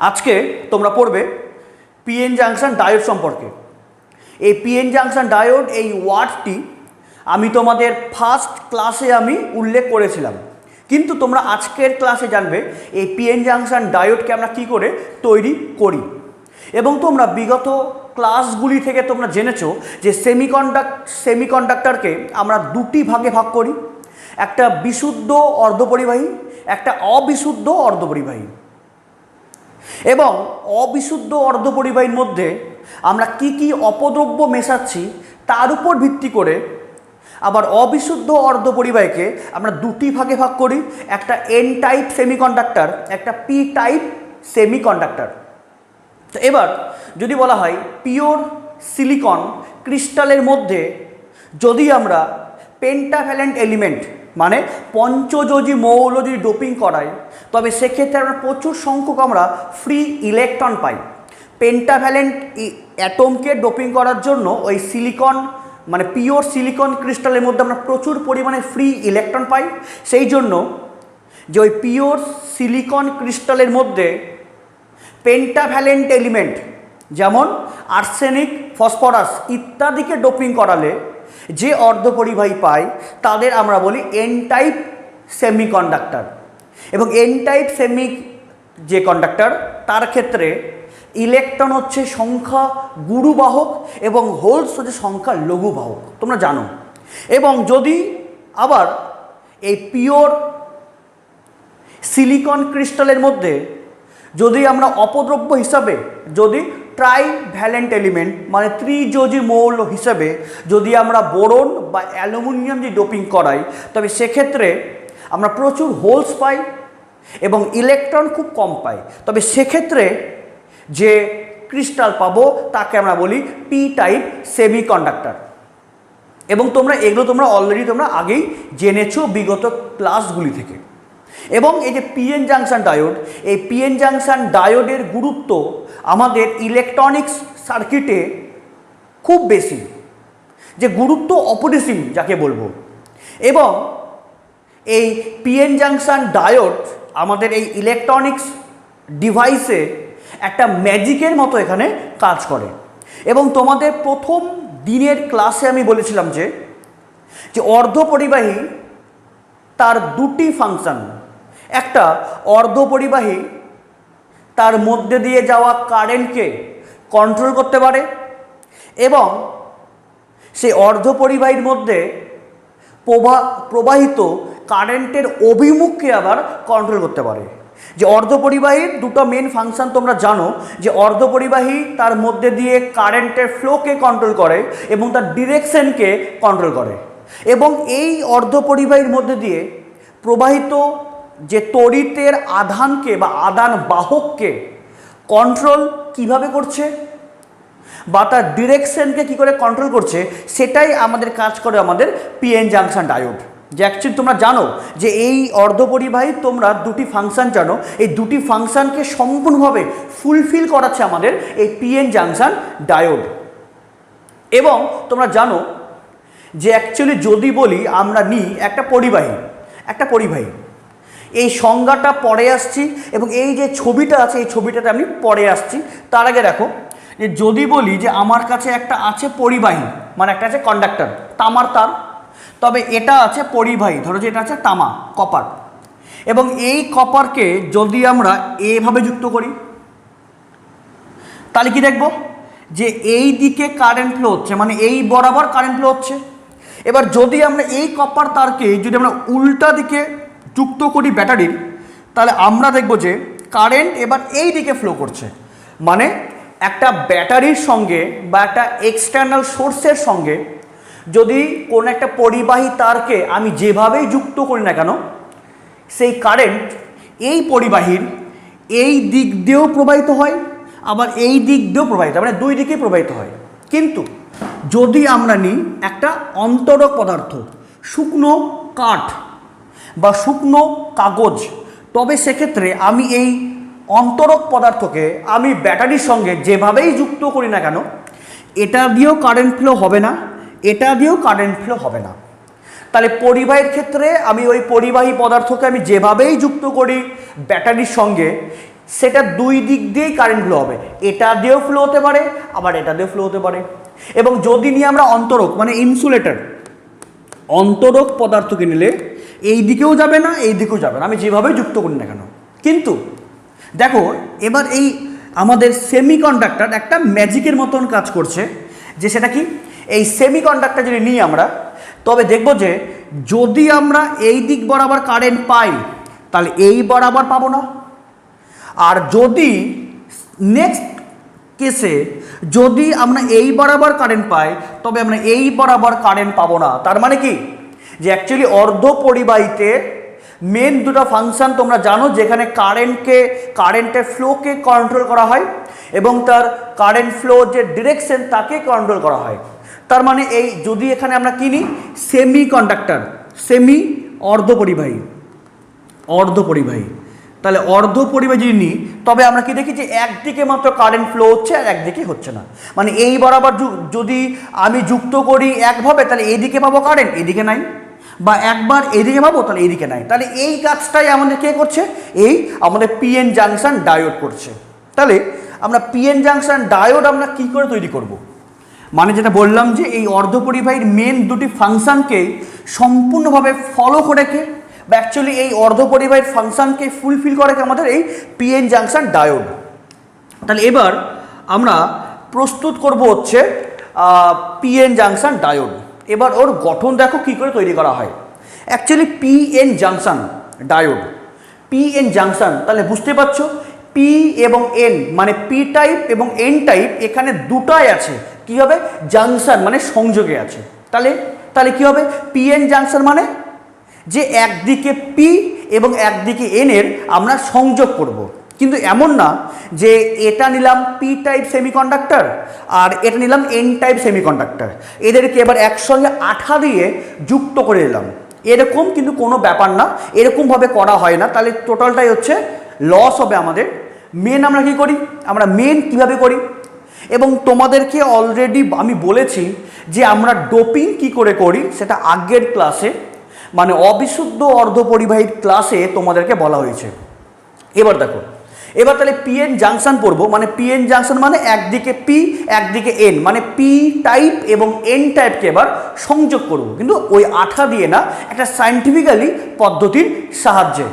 আজকে তোমরা পড়বে পিএন জাংশন ডায়োড সম্পর্কে। এই পিএন জাংশন ডায়োড এই ওয়ার্ডটি আমি তোমাদের ফার্স্ট ক্লাসে আমি উল্লেখ করেছিলাম, কিন্তু তোমরা আজকের ক্লাসে জানবে এই পিএন জাংশন ডায়োডকে আমরা কী করে তৈরি করি। এবং তোমরা বিগত ক্লাসগুলি থেকে তোমরা জেনেছো যে সেমিকন্ডাক্টরকে আমরা দুটি ভাগে ভাগ করি, একটা বিশুদ্ধ অর্ধপরিবাহী, একটা অবিশুদ্ধ অর্ধপরিবাহী। এবং অবিশুদ্ধ অর্ধপরিবাহীর মধ্যে আমরা কি কি অপদ্রব্য মেশাচ্ছি তার উপর ভিত্তি করে আবার অবিশুদ্ধ অর্ধপরিবাহীকে আমরা দুটি ভাগে ভাগ করি, একটা এন টাইপ সেমিকন্ডাক্টর, একটা পি টাইপ সেমিকন্ডাক্টর। তো এবার যদি বলা হয় পিওর সিলিকন ক্রিস্টালের মধ্যে যদি আমরা পেন্টাভ্যালেন্ট এলিমেন্ট মানে পঞ্চযোজী মৌল যদি ডোপিং করাই, তবে সেক্ষেত্রে আমরা প্রচুর সংখ্যক আমরা ফ্রি ইলেকট্রন পাই। পেন্টাভ্যালেন্ট অ্যাটমকে ডোপিং করার জন্য ওই সিলিকন মানে পিওর সিলিকন ক্রিস্টালের মধ্যে আমরা প্রচুর পরিমাণে ফ্রি ইলেকট্রন পাই। সেই জন্য যে ওই পিওর সিলিকন ক্রিস্টালের মধ্যে পেন্টাভ্যালেন্ট এলিমেন্ট যেমন আর্সেনিক, ফসফরাস ইত্যাদিকে ডোপিং করালে যে অর্ধপরিবাহী পায় তাদের আমরা বলি এন টাইপ সেমিকন্ডাক্টর। এবং এন টাইপ সেমি যে কন্ডাক্টর তার ক্ষেত্রে ইলেকট্রন হচ্ছে সংখ্যা গুরুবাহক এবং হোলস হচ্ছে সংখ্যা লঘুবাহক, তোমরা জানো। এবং যদি আবার এই পিওর সিলিকন ক্রিস্টালের মধ্যে যদি আমরা অপদ্রব্য হিসাবে যদি ট্রাইভ্যালেন্ট এলিমেন্ট মানে ত্রিযোজী মৌল হিসাবে যদি আমরা বোরন বা অ্যালুমিনিয়াম দিয়ে ডোপিং করাই, তবে সেক্ষেত্রে আমরা প্রচুর হোলস পাই এবং ইলেকট্রন খুব কম পাই। তবে সেক্ষেত্রে যে ক্রিস্টাল পাবো তাকে আমরা বলি পি টাইপ সেমিকন্ডাক্টর। এবং তোমরা এগুলো তোমরা অলরেডি তোমরা আগেই জেনেছো বিগত ক্লাসগুলি থেকে। এবং এই যে পিএন জাংশন ডায়োড, এই পিএন জাংশন ডায়োডের গুরুত্ব আমাদের ইলেকট্রনিক্স সার্কিটে খুব বেশি, যে গুরুত্ব অপরিসীম যাকে বলবো। এবং এই পিএন জাংশন ডায়োড আমাদের এই ইলেকট্রনিক্স ডিভাইসে একটা ম্যাজিকের মতো এখানে কাজ করে। এবং তোমাদের প্রথম দিনের ক্লাসে আমি বলেছিলাম যে অর্ধপরিবাহী তার দুটি ফাংশন, একটা অর্ধপরিবাহী তার মধ্যে দিয়ে যাওয়া কারেন্টকে কন্ট্রোল করতে পারে এবং সেই অর্ধপরিবাহীর মধ্যে প্রবাহিত কারেন্টের অভিমুখকে আবার কন্ট্রোল করতে পারে। যে অর্ধপরিবাহীর দুটো মেন ফাংশন তোমরা জানো, যে অর্ধপরিবাহী তার মধ্যে দিয়ে কারেন্টের ফ্লোকে কন্ট্রোল করে এবং তার ডিরেকশনকে কন্ট্রোল করে। এবং এই অর্ধপরিবাহীর মধ্যে দিয়ে প্রবাহিত যে তড়িতের আধানকে বা আদান বাহককে কন্ট্রোল কিভাবে করছে বা তার ডিরেকশনকে কী করে কন্ট্রোল করছে, সেটাই আমাদের কাজ করে আমাদের পিএন জাংশন ডায়োড। যে অ্যাকচুয়ালি তোমরা জানো যে এই অর্ধপরিবাহী তোমরা দুটি ফাংশন জানো, এই দুটি ফাংশনকে সম্পূর্ণভাবে ফুলফিল করাচ্ছে আমাদের এই পিএন জাংশন ডায়োড। এবং তোমরা জানো যে অ্যাকচুয়ালি যদি বলি আমরা নিই একটা পরিবাহী, এই সংজ্ঞাটা পরে আসছি এবং এই যে ছবিটা আছে এই ছবিটাতে আমি পরে আসছি। তার আগে দেখো যে যদি বলি যে আমার কাছে একটা আছে পরিবাহী মানে একটা আছে কন্ডাক্টর তামার তার, তবে এটা আছে পরিবাহী, ধরো যে এটা আছে তামা কপার। এবং এই কপারকে যদি আমরা এভাবে যুক্ত করি তাহলে কি দেখব যে এই দিকে কারেন্ট ফ্লো হচ্ছে, মানে এই বরাবর কারেন্ট ফ্লো হচ্ছে। এবার যদি আমরা এই কপার তারকে যদি আমরা উল্টা দিকে যুক্ত করি ব্যাটারির, তাহলে আমরা দেখব যে কারেন্ট এবার এই দিকে ফ্লো করছে। মানে একটা ব্যাটারির সঙ্গে বা একটা এক্সটার্নাল সোর্সের সঙ্গে যদি কোনো একটা পরিবাহী তারকে আমি যেভাবেই যুক্ত করি না কেন, সেই কারেন্ট এই পরিবাহীর এই দিক দিয়েও প্রবাহিত হয় আবার এই দিক দিয়েও প্রবাহিত হয়, মানে দুই দিকেই প্রবাহিত হয়। কিন্তু যদি আমরা নিই একটা অন্তরক পদার্থ, শুকনো কাঠ বা শুকনো কাগজ, তবে সেক্ষেত্রে আমি এই অন্তরক পদার্থকে আমি ব্যাটারির সঙ্গে যেভাবেই যুক্ত করি না কেন, এটা দিয়েও কারেন্ট ফ্লো হবে না, এটা দিয়েও কারেন্ট ফ্লো হবে না। তাহলে পরিবাহীর ক্ষেত্রে আমি ওই পরিবাহী পদার্থকে আমি যেভাবেই যুক্ত করি ব্যাটারির সঙ্গে, সেটা দুই দিক দিয়েই কারেন্ট ফ্লো হবে, এটা দিয়েও ফ্লো হতে পারে আবার এটা দিয়েও ফ্লো হতে পারে। এবং যদি নিয়ে আমরা অন্তরক মানে ইনসুলেটর, অন্তরক পদার্থকে নিলে এই দিকেও যাবে না এই দিকেও যাবে না, আমি যেভাবেই যুক্ত করি না কেন। কিন্তু দেখো এবার এই আমাদের সেমিকন্ডাক্টর একটা ম্যাজিকের মতন কাজ করছে, যে সেটা কি, এই সেমিকন্ডাক্টর যদি নিই আমরা, তবে দেখব যে যদি আমরা এই দিক বরাবর কারেন্ট পাই তাহলে এই বরাবর পাবো না, আর যদি নেক্সট কেসে যদি আমরা এই বরাবর কারেন্ট পাই তবে আমরা এই বরাবর কারেন্ট পাবো না। তার মানে কি, যে অ্যাকচুয়ালি অর্ধপরিবাহীতে মেন দুটো ফাংশন তোমরা জানো, যেখানে কারেন্টের ফ্লোকে কন্ট্রোল করা হয় এবং তার কারেন্ট ফ্লো যে ডিরেকশন তাকে কন্ট্রোল করা হয়। তার মানে এই যদি এখানে আমরা কিনি সেমি কন্ডাক্টর, সেমি অর্ধপরিবাহী, তাহলে অর্ধপরিবাহী যদি নিই তবে আমরা কি দেখি যে একদিকে মাত্র কারেন্ট ফ্লো হচ্ছে আর একদিকে হচ্ছে না। মানে এই বরাবর যদি আমি যুক্ত করি একভাবে তাহলে এইদিকে পাবো কারেন্ট, এদিকে নাই, বা একবার এদিকে পাবো তাহলে এইদিকে নাই। তাহলে এই কাজটাই আমাদের কে করছে, এই আমাদের পিএন জাংশন ডায়োড করছে। তাহলে আমরা পিএন জাংশন ডায়োড আমরা কি করে তৈরি করব, মানে যেটা বললাম যে এই অর্ধপরিবাহীর মেন দুটি ফাংশনকেই সম্পূর্ণভাবে ফলো করে কে, বা অ্যাকচুয়ালি এই অর্ধপরিবাহীর ফাংশনকে ফুলফিল করে আমাদের এই পিএন জাংশন ডায়োড। তাহলে এবার আমরা প্রস্তুত করব হচ্ছে পিএন জাংশন ডায়োড। এবার ওর গঠন দেখো কি করে তৈরি করা হয়। Actually PN junction diode, PN junction, তাহলে বুঝতে পারছো পি এবং এন মানে পি টাইপ এবং এন টাইপ এখানে দুটাই আছে, কি হবে জাংশন মানে সংযোগে আছে। তাহলে কি হবে পিএন জাংশন মানে যে একদিকে পি এবং একদিকে এন এর আমরা সংযোগ করব। কিন্তু এমন না যে এটা নিলাম পি টাইপ সেমিকন্ডাক্টর আর এটা নিলাম এন টাইপ সেমিকন্ডাক্টর, এদেরকে এবার একসঙ্গে আঠা দিয়ে যুক্ত করে নিলাম, এরকম কিন্তু কোনো ব্যাপার না, এরকমভাবে করা হয় না, তাহলে টোটালটাই হচ্ছে লস হবে আমাদের। মেন আমরা কি করি, আমরা মেন কিভাবে করি, এবং তোমাদেরকে অলরেডি আমি বলেছি যে আমরা ডোপিং কি করে করি সেটা আগের ক্লাসে মানে অবিশুদ্ধ অর্ধপরিবাহীর ক্লাসে তোমাদেরকে বলা হয়েছে। এবার দেখো, এবার তাহলে পিএন জাংশন পড়বো, মানে পিএন জাংশন মানে একদিকে পি একদিকে এন, মানে পি টাইপ এবং এন টাইপকে এবার সংযোগ করব, কিন্তু ওই আঠা দিয়ে না, একটা সায়েন্টিফিক্যালি পদ্ধতির সাহায্যে,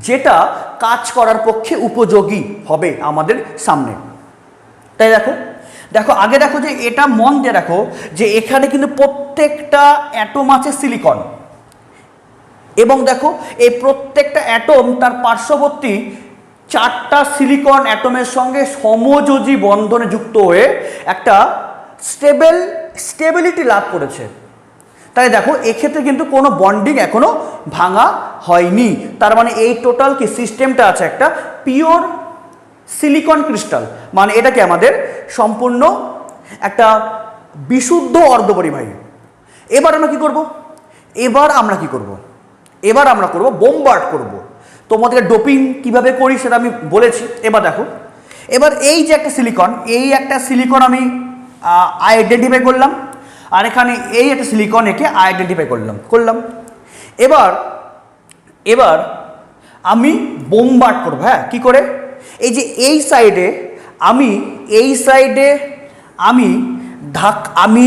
যেটা কাজ করার পক্ষে উপযোগী হবে আমাদের সামনে। তাই দেখো আগে দেখো যে এটা মন দিয়ে দেখো যে এখানে কিন্তু প্রত্যেকটা অ্যাটম আছে সিলিকন, এবং দেখো এই প্রত্যেকটা অ্যাটম তার পার্শ্ববর্তী চারটা সিলিকন অ্যাটমের সঙ্গে সমযোজী বন্ধনে যুক্ত হয়ে একটা স্টেবিলিটি লাভ করেছে। তাই দেখো এক্ষেত্রে কিন্তু কোনো বন্ডিং এখনো ভাঙা হয়নি, তার মানে এই টোটাল কি সিস্টেমটা আছে একটা পিওর সিলিকন ক্রিস্টাল, মানে এটাকে আমাদের সম্পূর্ণ একটা বিশুদ্ধ অর্ধপরিবাহী। এবার আমরা কি করব, এবার আমরা করব বোমবার্ড করব। তোমাদেরকে ডোপিং কিভাবে করি সেটা আমি বলেছি। এবার দেখো, এবার এই যে একটা সিলিকন আমি আইডেন্টিফাই করলাম, আর এখানে এই একটা সিলিকন একে আইডেন্টিফাই করলাম। এবার আমি বোমবার্ড করব। হ্যাঁ, কি করে, এই যে এই সাইডে আমি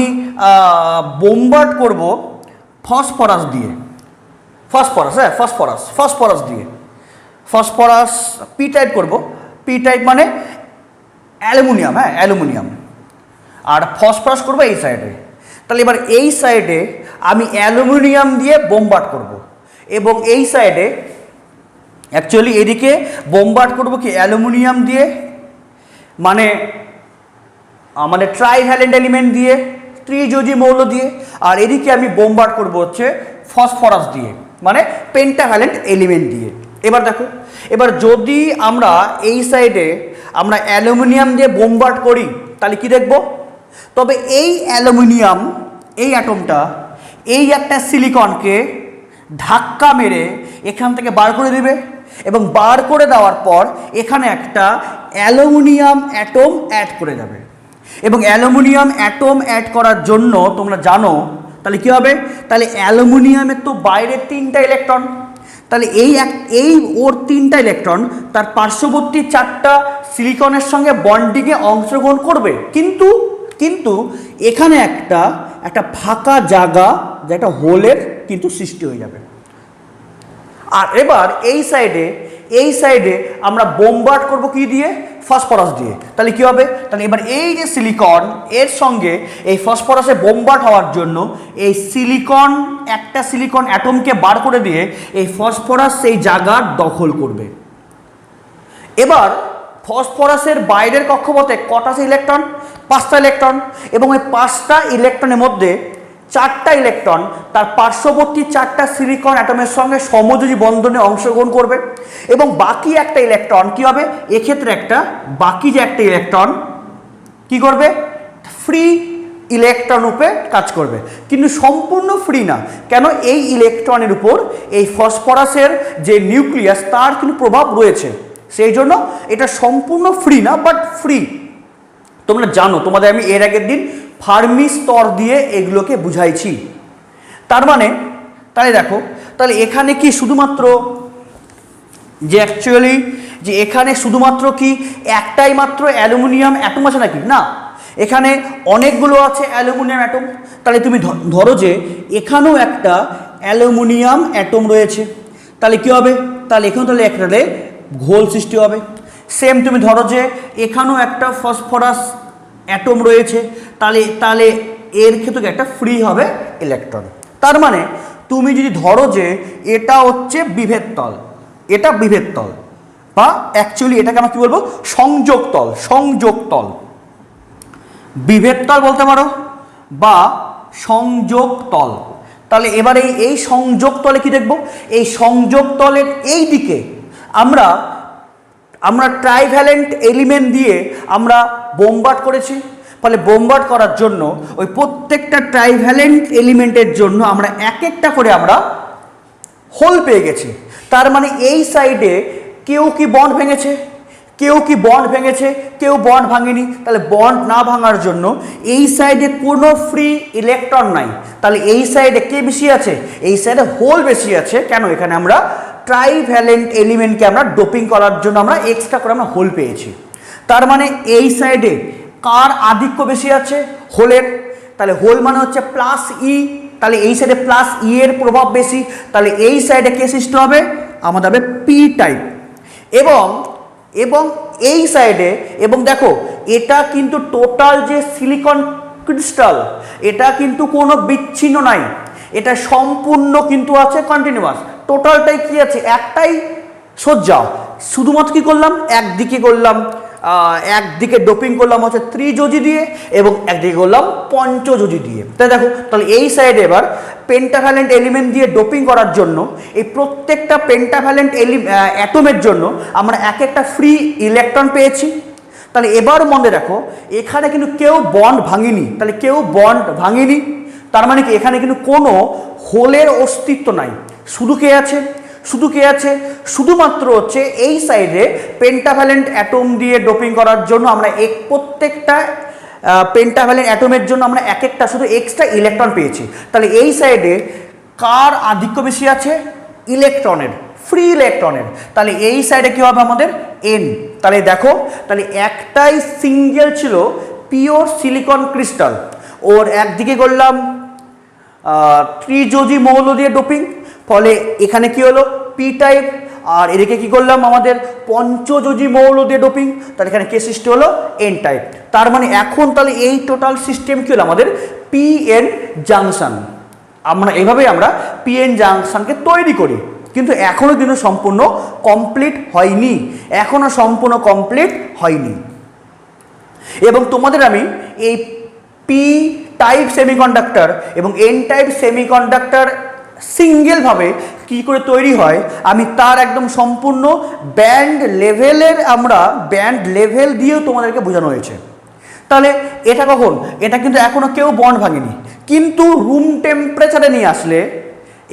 বোমবার্ড করব ফসফরাস দিয়ে, ফসফরাস পি টাইপ করব, পি টাইপ মানে অ্যালুমিনিয়াম, হ্যাঁ অ্যালুমিনিয়াম, আর ফসফরাস করব এই সাইডে। তাহলে এবার এই সাইডে আমি অ্যালুমিনিয়াম দিয়ে বোমবার্ড করব, এবং এই সাইডে অ্যাকচুয়ালি এদিকে বোমবার্ড করব কি অ্যালুমিনিয়াম দিয়ে, মানে আমাদের ট্রাইভ্যালেন্ট এলিমেন্ট দিয়ে, ত্রিযোজী মৌল দিয়ে, আর এদিকে আমি বোমবার্ড করব হচ্ছে ফসফরাস দিয়ে, মানে পেন্টাভ্যালেন্ট এলিমেন্ট দিয়ে। এবার দেখো, এবার যদি আমরা এই সাইডে আমরা অ্যালুমিনিয়াম দিয়ে বোমবার্ড করি তাহলে কি দেখব, তবে এই অ্যালুমিনিয়াম এই অ্যাটমটা এই একটা সিলিকনকে ধাক্কা মেরে এখান থেকে বার করে দেবে, এবং বার করে দেওয়ার পর এখানে একটা অ্যালুমিনিয়াম অ্যাটম অ্যাড করে যাবে, এবং অ্যালুমিনিয়াম অ্যাটম অ্যাড করার জন্য তোমরা জানো তাহলে কি হবে, তাহলে অ্যালুমিনিয়ামের তো বাইরে 3টা ইলেকট্রন, তাহলে এই ওর 3টা ইলেকট্রন তার পার্শ্ববর্তী 4টা সিলিকনের সঙ্গে বন্ডিংয়ে অংশগ্রহণ করবে, কিন্তু কিন্তু এখানে একটা ফাঁকা জায়গা, যে একটা হোলের কিন্তু সৃষ্টি হয়ে যাবে। আর এবার এই সাইডে আমরা বোমবার্ড করব কি দিয়ে? ফসফরাস দিয়ে। তাহলে কি হবে? তাহলে এবার এই যে সিলিকন, এর সঙ্গে এই ফসফরাসে বোমবার্ড হওয়ার জন্য এই একটা সিলিকন অ্যাটমকে বার করে দিয়ে এই ফসফরাস সেই জায়গার দখল করবে। এবার ফসফরাসের বাইরের কক্ষপথে কটা ইলেকট্রন? 5টা ইলেকট্রন, এবং ওই 5টা ইলেকট্রনের মধ্যে 4টা ইলেকট্রন তার পার্শ্ববর্তী 4টা সিলিকন অ্যাটমের সঙ্গে সমযোজী বন্ধনে অংশগ্রহণ করবে, এবং বাকি একটা ইলেকট্রন কি হবে? এক্ষেত্রে বাকি যে একটা ইলেকট্রন কি করবে? ফ্রি ইলেকট্রন রূপে কাজ করবে, কিন্তু সম্পূর্ণ ফ্রি না। কেন? এই ইলেকট্রনের উপর এই ফসফরাসের যে নিউক্লিয়াস তার কিন্তু প্রভাব রয়েছে, সেই জন্য এটা সম্পূর্ণ ফ্রি না, বাট ফ্রি। তোমরা জানো, তোমাদের আমি এর আগের দিন ফার্মি স্তর দিয়ে এগুলোকে বুঝাইছি। তার মানে তাহলে দেখো, তাহলে এখানে কি শুধুমাত্র যে অ্যাকচুয়ালি যে এখানে শুধুমাত্র কি একটাই মাত্র অ্যালুমিনিয়াম অ্যাটম আছে নাকি? না, এখানে অনেকগুলো আছে অ্যালুমিনিয়াম অ্যাটম। তাহলে তুমি ধরো যে এখানেও একটা অ্যালুমিনিয়াম অ্যাটম রয়েছে, তাহলে কি হবে? তাহলে এখানেও তাহলে একটা ঘোল সৃষ্টি হবে। সেম তুমি ধরো যে এখানেও একটা ফসফরাস অ্যাটম রয়েছে, তাহলে এর ক্ষেত্রে একটা ফ্রি হবে ইলেকট্রন। তার মানে তুমি যদি ধরো যে এটা হচ্ছে বিভেদ তল, এটা বিভেদ তল, বা অ্যাকচুয়ালি এটাকে আমরা কি বলবো? সংযোগ তল। বিভেদ তল বলতে পারো বা সংযোগ তল। তাহলে এবারে এই সংযোগ তলে কি দেখব? এই সংযোগ তলের এই দিকে আমরা ট্রাইভ্যালেন্ট এলিমেন্ট দিয়ে আমরা বোমবার্ড করেছি। ফলে বোমবার্ড করার জন্য ওই প্রত্যেকটা ট্রাইভ্যালেন্ট এলিমেন্টের জন্য আমরা একটা করে আমরা হোল পেয়ে গেছি। তার মানে এই সাইডে কেউ কি বন্ড ভেঙেছে, কেউ বন্ড ভাঙেনি। তাহলে বন্ড না ভাঙার জন্য এই সাইডে কোনো ফ্রি ইলেকট্রন নাই। তাহলে এই সাইডে কে বেশি আছে? এই সাইডে হোল বেশি আছে। কেন? এখানে আমরা ট্রাইভ্যালেন্ট এলিমেন্টকে আমরা ডোপিং করার জন্য আমরা এক্সট্রা করে আমরা হোল পেয়েছি। তার মানে এই সাইডে কার আধিক্য বেশি আছে? হোলের। তাহলে হোল মানে হচ্ছে প্লাস ই, তাহলে এই সাইডে প্লাস ই এর প্রভাব বেশি। তাহলে এই সাইডে কে সৃষ্টি হবে? আমাদের হবে পি টাইপ। এবং এই সাইডে, এবং দেখো এটা কিন্তু টোটাল যে সিলিকন ক্রিস্টাল, এটা কিন্তু কোনো বিচ্ছিন্ন নাই, এটা সম্পূর্ণ কিন্তু আছে কন্টিনিউয়াস। টোটালটাই কি আছে? একটাই সজ্জা। শুধুমাত্র কি করলাম? একদিকে ডোপিং করলাম হচ্ছে ত্রিযোজী দিয়ে, এবং একদিকে করলাম পঞ্চযোজী দিয়ে। তাই দেখো, তাহলে এই সাইডে এবার পেন্টাভ্যালেন্ট এলিমেন্ট দিয়ে ডোপিং করার জন্য এই প্রত্যেকটা পেন্টাভ্যালেন্ট অ্যাটমের জন্য আমরা একটা ফ্রি ইলেকট্রন পেয়েছি। তাহলে এবার মনে রাখো, এখানে কিন্তু কেউ বন্ড ভাঙেনি। তার মানে কি? এখানে কিন্তু কোনো হোলের অস্তিত্ব নাই। শুধু কে আছে? শুধুমাত্র হচ্ছে এই সাইডে পেন্টাভ্যালেন্ট অ্যাটম দিয়ে ডোপিং করার জন্য আমরা প্রত্যেকটা পেন্টাভ্যালেন্ট অ্যাটমের জন্য আমরা একটা শুধু এক্সট্রা ইলেকট্রন পেয়েছি। তাহলে এই সাইডে কার আধিক্য বেশি আছে? ইলেকট্রনের, ফ্রি ইলেকট্রনের। তাহলে এই সাইডে কি হবে? আমাদের এন। তাহলে দেখো, তাহলে একটাই সিঙ্গেল ছিল পিওর সিলিকন ক্রিস্টাল, ওর একদিকে করলাম ত্রিযোজী মৌল দিয়ে ডোপিং, ফলে এখানে কি হলো? P type. আর এদিকে কি করলাম? আমাদের পঞ্চযোজী মৌল দিয়ে ডোপিং, তাহলে এখানে কে সৃষ্টি হলো? N type. তার মানে এখন তাহলে এই টোটাল সিস্টেম কি হলো? আমাদের পিএন জাংশন। এভাবেই আমরা পিএন জাংশনকে তৈরি করি, কিন্তু এখনও কিন্তু সম্পূর্ণ কমপ্লিট হয়নি। এবং তোমাদের আমি এই পি টাইপ সেমিকন্ডাক্টর এবং এন টাইপ সেমিকন্ডাক্টর সিঙ্গেলভাবে কী করে তৈরি হয় আমি তার একদম সম্পূর্ণ ব্যান্ড লেভেল দিয়েও তোমাদেরকে বোঝানো হয়েছে। তাহলে এটা কখন? এটা কিন্তু এখনও কেউ বন্ড ভাঙেনি, কিন্তু রুম টেম্পারেচারে নিয়ে আসলে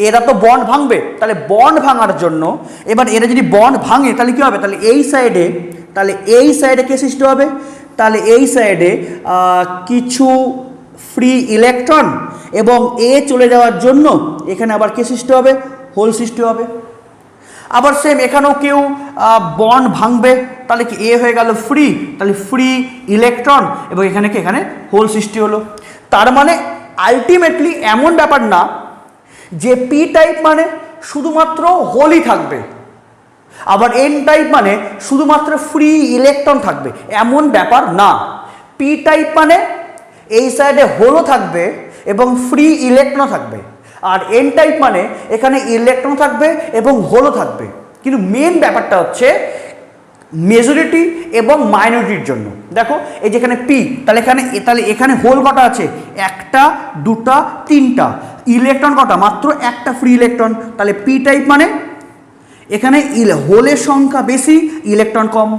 এরা তো বন্ড ভাঙবে। তাহলে বন্ড ভাঙার জন্য এবার এরা যদি বন্ড ভাঙে তাহলে কী হবে? তাহলে এই সাইডে কে সৃষ্টি হবে? তাহলে এই সাইডে কিছু ফ্রি ইলেকট্রন, এবং এ চলে যাওয়ার জন্য এখানে আবার কে সৃষ্টি হবে? হোল সৃষ্টি হবে। আবার সেম এখানেও কেউ বন্ড ভাঙবে, তাহলে কি এ হয়ে গেল ফ্রি, তাহলে ফ্রি ইলেকট্রন, এবং এখানে কি এখানে হোল সৃষ্টি হলো। তার মানে আলটিমেটলি এমন ব্যাপার না যে পি টাইপ মানে শুধুমাত্র হোলই থাকবে, আবার এন টাইপ মানে শুধুমাত্র ফ্রি ইলেকট্রন থাকবে, এমন ব্যাপার না। পি টাইপ মানে এই সাইডে হোলও থাকবে এবং ফ্রি ইলেকট্রন থাকবে, আর এন টাইপ মানে এখানে ইলেকট্রন থাকবে এবং হোলও থাকবে। কিন্তু মেন ব্যাপারটা হচ্ছে মেজরিটি এবং মাইনরিটির জন্য। দেখো এই যেখানে পি, তাহলে এখানে হোল কটা আছে, একটা দুটা তিনটা, ইলেকট্রন কটা, মাত্র একটা ফ্রি ইলেকট্রন। তাহলে পি টাইপ মানে এখানে হোলের সংখ্যা বেশি, ইলেকট্রন কম।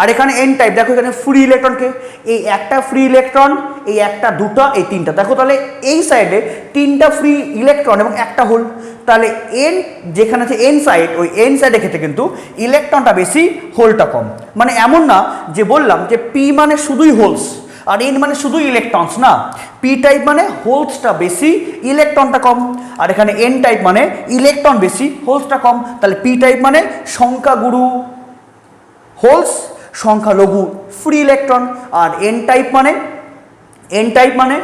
আর এখানে এন টাইপ, দেখো এখানে ফ্রি ইলেকট্রনকে, এই একটা ফ্রি ইলেকট্রন, এই একটা দুটা, এই তিনটা, দেখো তাহলে এই সাইডে তিনটা ফ্রি ইলেকট্রন এবং একটা হোল। তাহলে এন যেখানে আছে এন সাইড, ওই এন সাইডের ক্ষেত্রে কিন্তু ইলেকট্রনটা বেশি, হোলটা কম। মানে এমন না যে বললাম যে পি মানে শুধুই হোলস আর এন মানে শুধুই ইলেকট্রনস, না, পি টাইপ মানে হোলসটা বেশি, ইলেকট্রনটা কম। আর এখানে এন টাইপ মানে ইলেকট্রন বেশি, হোলসটা কম। তাহলে পি টাইপ মানে সংখ্যাগুরু হোলস, সংখ্যালঘু ফ্রি ইলেকট্রন। আর এন টাইপ মানে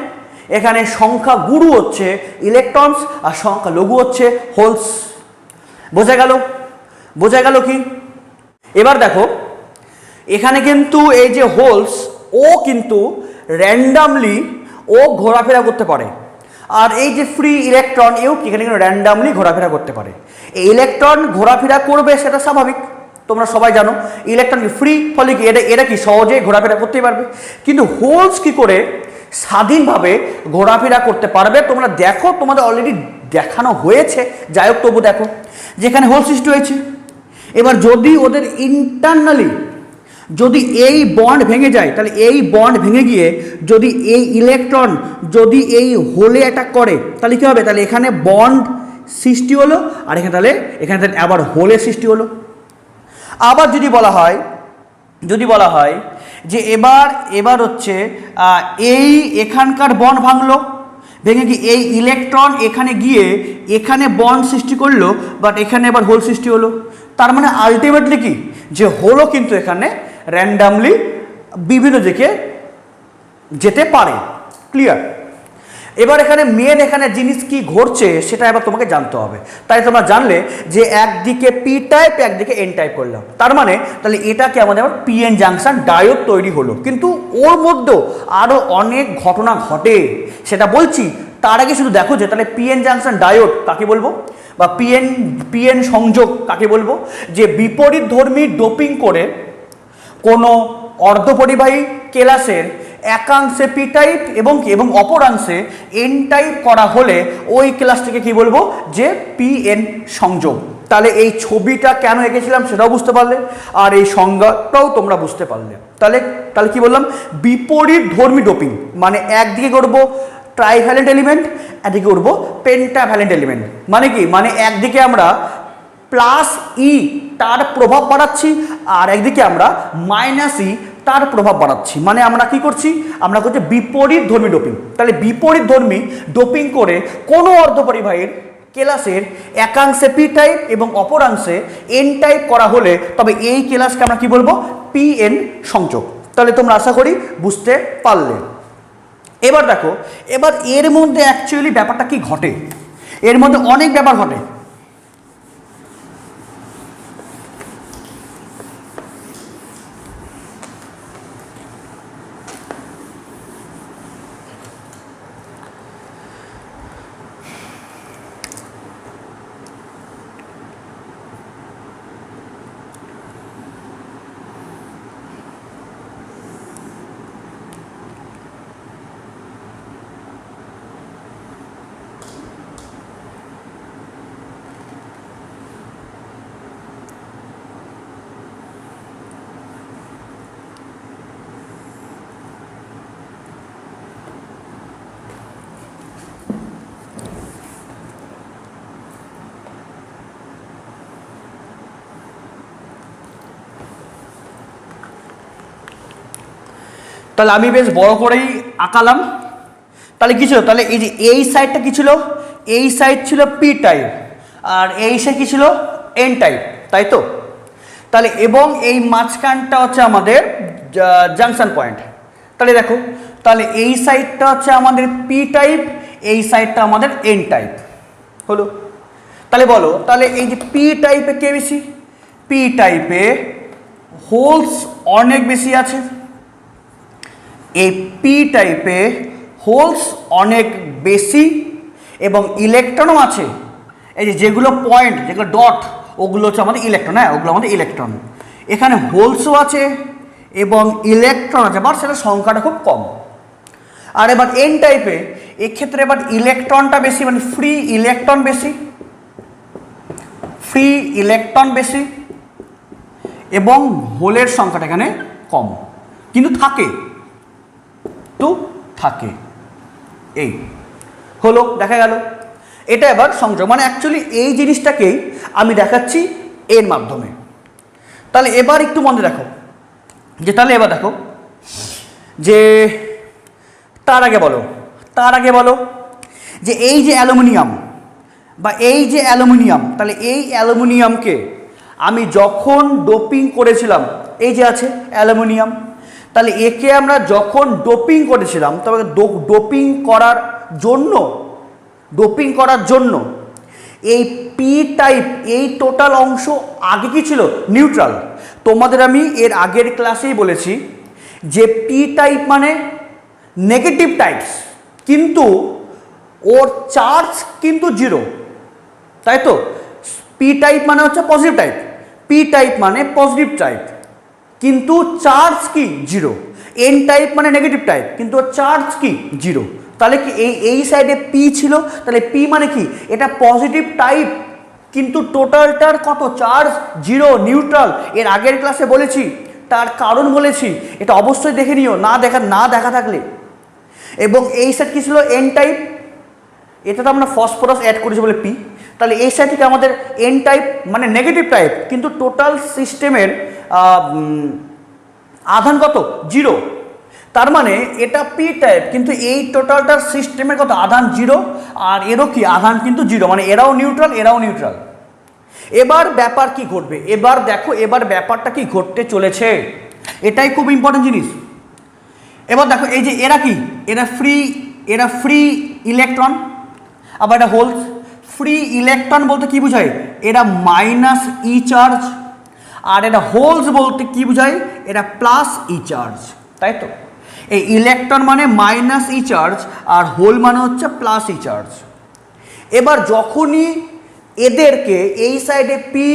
এখানে সংখ্যাগুরু হচ্ছে ইলেকট্রনস আর সংখ্যালঘু হচ্ছে হোলস। বোঝা গেল কি? এবার দেখো এখানে কিন্তু এই যে হোলস, ও কিন্তু র্যান্ডামলি ও ঘোরাফেরা করতে পারে, আর এই যে ফ্রি ইলেকট্রন এও এখানে কিন্তু র্যান্ডামলি ঘোরাফেরা করতে পারে। এই ইলেকট্রন ঘোরাফেরা করবে সেটা স্বাভাবিক, তোমরা সবাই জানো ইলেকট্রন কি ফ্রি, ফলে কি এটা কি সহজেই ঘোরাফেরা করতেই পারবে। কিন্তু হোলস কি করে স্বাধীনভাবে ঘোরাফেরা করতে পারবে? তোমরা দেখো, তোমাদের অলরেডি দেখানো হয়েছে, যাই হোক তবু দেখো যেখানে হোল সৃষ্টি হয়েছে। এবার যদি ওদের ইন্টারনালি যদি এই বন্ড ভেঙে যায়, তাহলে এই বন্ড ভেঙে গিয়ে যদি এই ইলেকট্রন যদি এই হোলে অ্যাটাক করে, তাহলে কী হবে? তাহলে এখানে বন্ড সৃষ্টি হলো, আর এখানে তাহলে আবার হোলের সৃষ্টি হলো। আবার যদি বলা হয় যে এবার হচ্ছে এই এখানকার বন্ড ভাঙলো, ভেঙে কি এই ইলেকট্রন এখানে গিয়ে এখানে বন্ড সৃষ্টি করলো, বাট এখানে আবার হোল সৃষ্টি হলো। তার মানে আলটিমেটলি কি, যে হোলও কিন্তু এখানে র্যান্ডামলি বিভিন্ন দিকে যেতে পারে। ক্লিয়ার? এবার এখানে জিনিস কি ঘটছে সেটা এবার তোমাকে জানতে হবে। তাই তোমরা জানলে যে একদিকে পি টাইপ একদিকে এন টাইপ করলাম, তার মানে তাহলে এটাকে আমাদের আবার পিএন জাংশন ডায়োড তৈরি হলো। কিন্তু ওর মধ্যেও আরও অনেক ঘটনা ঘটে, সেটা বলছি। তার আগে শুধু দেখো যে তাহলে পিএন জাংশন ডায়োড কাকে বলবো, বা পিএন সংযোগ কাকে বলবো? যে বিপরীত ধর্মী ডোপিং করে কোনো অর্ধপরিবাহী কেলাসের একাংশে পি টাইপ এবং অপরাংশে এন টাইপ করা হলে ওই ক্লাসটিকে কি বলবো? যে পিএন সংযোগ। তাহলে এই ছবিটা কেন এঁকেছিলাম সেটাও বুঝতে পারলে, আর এই সংজ্ঞাটাও তোমরা বুঝতে পারলে। তাহলে কি বললাম? বিপরীত ধর্মী ডোপিং মানে একদিকে করবো ট্রাইভ্যালেন্ট এলিমেন্ট, একদিকে করবো পেন্টাভ্যালেন্ট এলিমেন্ট। মানে কি? মানে একদিকে আমরা প্লাস ই তার প্রভাব বাড়াচ্ছি, আর একদিকে আমরা মাইনাস ই তার প্রভাব বাড়াচ্ছি। মানে আমরা কি করছি? আমরা করছি বিপরীত ধর্মী ডোপিং। তাহলে বিপরীত ধর্মী ডোপিং করে কোনো অর্ধপরিবাহীর কেলাসের একাংশে পি টাইপ এবং অপরাংশে এন টাইপ করা হলে তবে এই কেলাসকে আমরা কি বলবো? পিএন সংযোগ। তাহলে তোমরা আশা করি বুঝতে পারলে। এবার দেখো, এবার এর মধ্যে অ্যাকচুয়ালি ব্যাপারটা কি ঘটে? এর মধ্যে অনেক ব্যাপার ঘটে। তাহলে আমি বেশ বড় করেই আঁকালাম। তাহলে কী ছিল? তাহলে এই যে এই সাইডটা কী ছিল? এই সাইড ছিল পি টাইপ, আর এই সাইড কী ছিল? N type. তাই তো? তাহলে এবং এই মাঝখানটা হচ্ছে আমাদের জাংশন পয়েন্ট। তাহলে দেখো, তাহলে এই সাইডটা হচ্ছে আমাদের পি টাইপ, এই সাইডটা আমাদের এন টাইপ হলো। তাহলে বলো, তাহলে এই যে পি টাইপে কে বেশি? পি টাইপে হোলস অনেক বেশি আছে। এই পি টাইপে হোলস অনেক বেশি এবং ইলেকট্রনও আছে। এই যেগুলো পয়েন্ট, যেগুলো ডট, ওগুলো হচ্ছে আমাদের ইলেকট্রন। হ্যাঁ, ওগুলো আমাদের ইলেকট্রন। এখানে হোলসও আছে এবং ইলেকট্রন আছে, বাট সেটা সংখ্যাটা খুব কম। আর এবার এন টাইপে এক্ষেত্রে এবার ইলেকট্রনটা বেশি, মানে ফ্রি ইলেকট্রন বেশি, ফ্রি ইলেকট্রন বেশি এবং হোলের সংখ্যাটা এখানে কম, কিন্তু থাকে তো থাকে। এই হলো, দেখা গেল। এটা এবার সংযোগ, মানে অ্যাকচুয়ালি এই জিনিসটাকেই আমি দেখাচ্ছি এর মাধ্যমে। তাহলে এবার একটু মনে রাখো যে, তাহলে এবার দেখো যে তার আগে বলো যে এই যে অ্যালুমিনিয়াম বা এই যে অ্যালুমিনিয়াম, তাহলে এই অ্যালুমিনিয়ামকে আমি যখন ডোপিং করেছিলাম, এই যে আছে অ্যালুমিনিয়াম, তাহলে একে আমরা যখন ডোপিং করেছিলাম, তবে ডোপিং করার জন্য এই পি টাইপ এই টোটাল অংশ আগে কি ছিল? নিউট্রাল। তোমাদের আমি এর আগের ক্লাসেই বলেছি যে পি টাইপ মানে নেগেটিভ টাইপস, কিন্তু ওর চার্জ কিন্তু জিরো, তাই তো? পি টাইপ মানে হচ্ছে পজিটিভ টাইপ, পি টাইপ মানে পজিটিভ টাইপ, কিন্তু চার্জ কি? জিরো। এন টাইপ মানে নেগেটিভ টাইপ, কিন্তু ওর চার্জ কি? জিরো। তাহলে কি এই সাইডে পি ছিল, তাহলে পি মানে কি? এটা পজিটিভ টাইপ, কিন্তু টোটালটার কত? Charge zero, neutral. এর আগের ক্লাসে বলেছি, তার কারণ বলেছি, এটা অবশ্যই দেখে নিও না দেখা থাকলে। এবং এই সাইড কি ছিল? এন টাইপ, এটা তো আমরা ফসফরাস অ্যাড করেছি বলে পি। তাহলে এই সাইড থেকে আমাদের এন টাইপ মানে নেগেটিভ টাইপ, কিন্তু টোটাল সিস্টেমের আধান কত? জিরো। তার মানে এটা পি টাইপ, কিন্তু এই টোটালটার সিস্টেমের কত? আধান জিরো, আর এরও কি? আধান কিন্তু জিরো, মানে এরাও নিউট্রাল, এরাও নিউট্রাল। এবার ব্যাপার কি ঘটবে? এবার দেখো, এবার ব্যাপারটা কি ঘটতে চলেছে, এটাই খুব ইম্পর্টেন্ট জিনিস। এবার দেখো, এই যে এরা কি? এরা ফ্রি ইলেকট্রন, আবার এটা হোলস। ফ্রি ইলেকট্রন বলতে কি বোঝায়? এরা মাইনাস ই চার্জ, আর এটা হোলস বলতে কি বোঝায়? এটা প্লাস ই চার্জ, তাই তো? এই ইলেকট্রন মানে মাইনাস ই চার্জ, আর হোল মানে হচ্ছে প্লাস ই চার্জ। এবার যখনই এদেরকে এই সাইডে পি,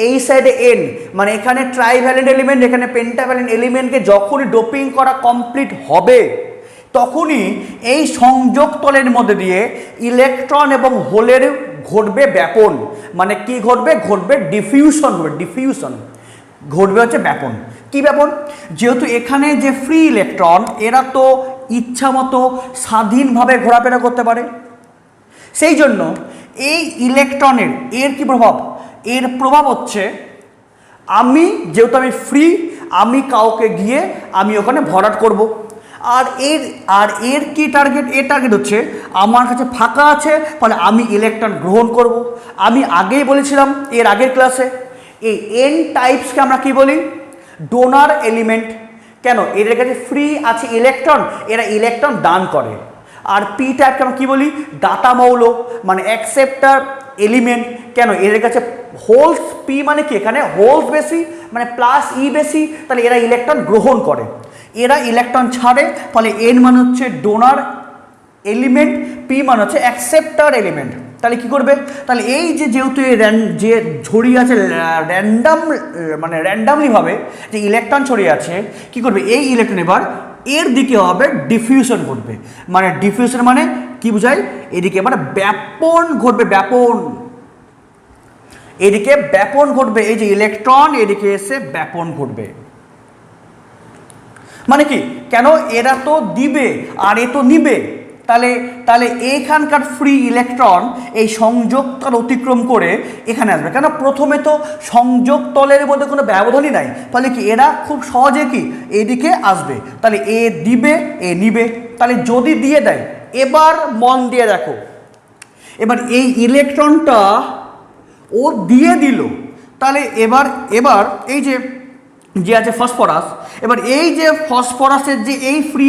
এই সাইডে এন, মানে এখানে ট্রাইভ্যালেন্ট এলিমেন্ট, এখানে পেন্টাভ্যালেন্ট এলিমেন্টকে যখনই ডোপিং করা কমপ্লিট হবে, তখনই এই সংযোগ তলের মধ্যে দিয়ে ইলেকট্রন এবং হোলের ঘটবে ব্যাপন। মানে কি ঘটবে? ঘটবে ডিফিউশন, ঘটবে হচ্ছে ব্যাপন। কি ব্যাপন? যেহেতু এখানে যে ফ্রি ইলেকট্রন, এরা তো ইচ্ছা মতো স্বাধীনভাবে ঘোরাফেরা করতে পারে, সেই জন্য এই ইলেকট্রনের এর কি প্রভাব? এর প্রভাব হচ্ছে, যেহেতু আমি ফ্রি, আমি কাউকে গিয়ে আমি ওখানে ভরাট করব। আর এর কি টার্গেট? এর টার্গেট হচ্ছে আমার কাছে ফাঁকা আছে, ফলে আমি ইলেকট্রন গ্রহণ করব। আমি আগেই বলেছিলাম এর আগের ক্লাসে, এই এন টাইপসকে আমরা কি বলি? Donor element. কেন? এদের কাছে ফ্রি আছে ইলেকট্রন, এরা ইলেকট্রন দান করে। আর পি টাইপকে আমরা কী বলি? দাতা মৌল, মানে অ্যাকসেপ্টার এলিমেন্ট। কেন? এদের কাছে হোলস, পি মানে কি? এখানে হোলস বেশি, মানে প্লাস ই বেশি, তাহলে এরা ইলেকট্রন গ্রহণ করে, এরা ইলেকট্রন ছাড়ে। ফলে এন মানে হচ্ছে ডোনার এলিমেন্ট, পি মানে হচ্ছে অ্যাকসেপ্টার এলিমেন্ট। তাহলে কি করবে? তাহলে এই যেহেতু যে ছড়িয়ে আছে র্যান্ডামলিভাবে যে ইলেকট্রন ছড়িয়ে আছে, কি করবে? এই ইলেকট্রন এবার এর দিকে হবে ডিফিউশন ঘটবে। মানে ডিফিউশন মানে কি বোঝায়? এদিকে এবার ব্যাপন ঘটবে, এদিকে ব্যাপন ঘটবে। এই যে ইলেকট্রন এদিকে এসে ব্যাপন ঘটবে, মানে কি? কেন? এরা তো দিবে আর এ তো নিবে। তাহলে এইখানকার ফ্রি ইলেকট্রন এই সংযোগতল অতিক্রম করে এখানে আসবে। কেন? প্রথমে তো সংযোগতলের মধ্যে কোনো ব্যবধানই নাই, ফলে কি এরা খুব সহজে কি এদিকে আসবে। তাহলে এ দিবে, এ নিবে। তাহলে যদি দিয়ে দেয়, এবার মন দিয়ে দেখো, এবার এই ইলেকট্রনটা ও দিয়ে দিল, তাহলে এবার এবার এই যে যে আছে ফসফরাস, এবার এই যে ফসফরাসের যে এই ফ্রি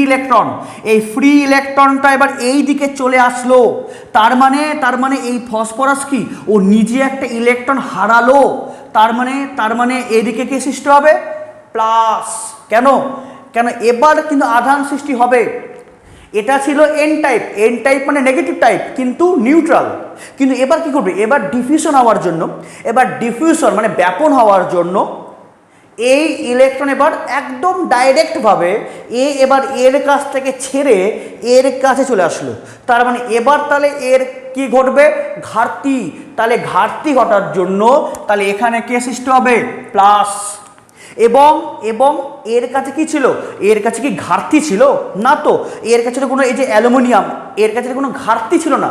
ইলেকট্রনটা এবার এই দিকে চলে আসলো, তার মানে এই ফসফরাস কি ও নিজে একটা ইলেকট্রন হারালো, তার মানে এদিকে কি সৃষ্টি হবে প্লাস। কেন কেন এবার কিন্তু আধান সৃষ্টি হবে। এটা ছিল এন টাইপ মানে নেগেটিভ টাইপ কিন্তু নিউট্রাল, কিন্তু এবার কি করবে, এবার ডিফিউশন হওয়ার জন্য, এবার ডিফিউশন মানে ব্যাপন হওয়ার জন্য এই ইলেকট্রন এবার একদম ডাইরেক্টভাবে এবার এর কাছ থেকে ছেড়ে এর কাছে চলে আসলো, তার মানে এবার তাহলে এর কি ঘটবে ঘাটতি, তাহলে ঘাটতি ঘটার জন্য তাহলে এখানে কে সৃষ্টি হবে প্লাস। এবং এর কাছে কি ছিল, এর কাছে কি ঘাটতি ছিল না, তো এর কাছে কোনো এই যে অ্যালুমিনিয়াম এর কাছে কোনো ঘাটতি ছিল না,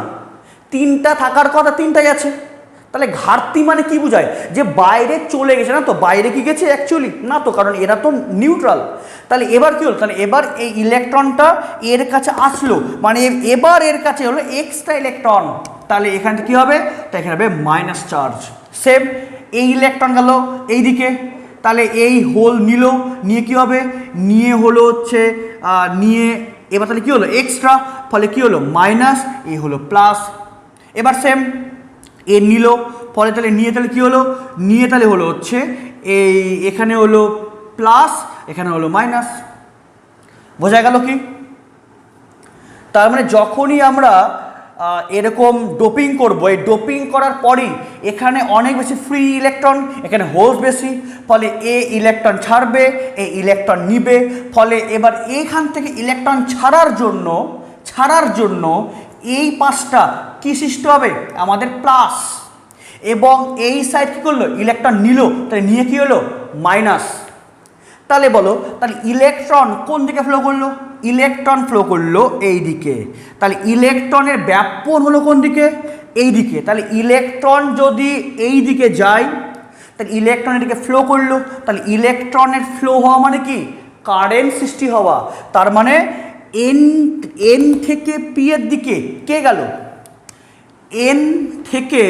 তিনটা থাকার কথা তিনটাই আছে, তাহলে ঘাটতি মানে কি বোঝায় যে বাইরে চলে গেছে না, তো বাইরে কি গেছে অ্যাকচুয়ালি না, তো কারণ এরা তো নিউট্রাল। তাহলে এবার কি হলো, তাহলে এবার এই ইলেকট্রনটা এর কাছে আসলো, মানে এবার এর কাছে হলো এক্সট্রা ইলেকট্রন, তাহলে এখানে কি হবে, তাই এখানে হবে মাইনাস চার্জ। সেম এই ইলেকট্রন গেল এইদিকে, তাহলে এই হোল নিয়ে কি হবে, নিয়ে হলো হচ্ছে নিয়ে এবার তাহলে কি হলো এক্সট্রা, ফলে কি হলো মাইনাস, এই হলো প্লাস। এবার সেম এ নিল, ফলে তাহলে নিয়ে তাহলে কি হলো, নিয়ে তাহলে হলো হচ্ছে এই এখানে হলো প্লাস, এখানে হলো মাইনাস। বোঝা গেল কি? তার মানে যখনই আমরা এরকম ডোপিং করব, এই ডোপিং করার পরই এখানে অনেক বেশি ফ্রি ইলেকট্রন, এখানে হোলস বেশি, ফলে এ ইলেকট্রন ছাড়বে, এই ইলেকট্রন নিবে, ফলে এবার এইখান থেকে ইলেকট্রন ছাড়ার জন্য এই পাঁচটা কি সৃষ্টি হবে আমাদের প্লাস, এবং এই সাইড কী করলো ইলেকট্রন নিল, তাহলে নিয়ে কী হলো মাইনাস। তাহলে বলো, তাহলে ইলেকট্রন কোন দিকে ফ্লো করলো, ইলেকট্রন ফ্লো করলো এই দিকে, তাহলে ইলেকট্রনের ব্যাপন হলো কোন দিকে এই দিকে, তাহলে ইলেকট্রন যদি এই দিকে যায় তাহলে ইলেকট্রনের দিকে ফ্লো করলো, তাহলে ইলেকট্রনের ফ্লো হওয়া মানে কি কারেন্ট সৃষ্টি হওয়া, তার মানে এন থেকে পি এর দিকে কে গেল, এন থেকে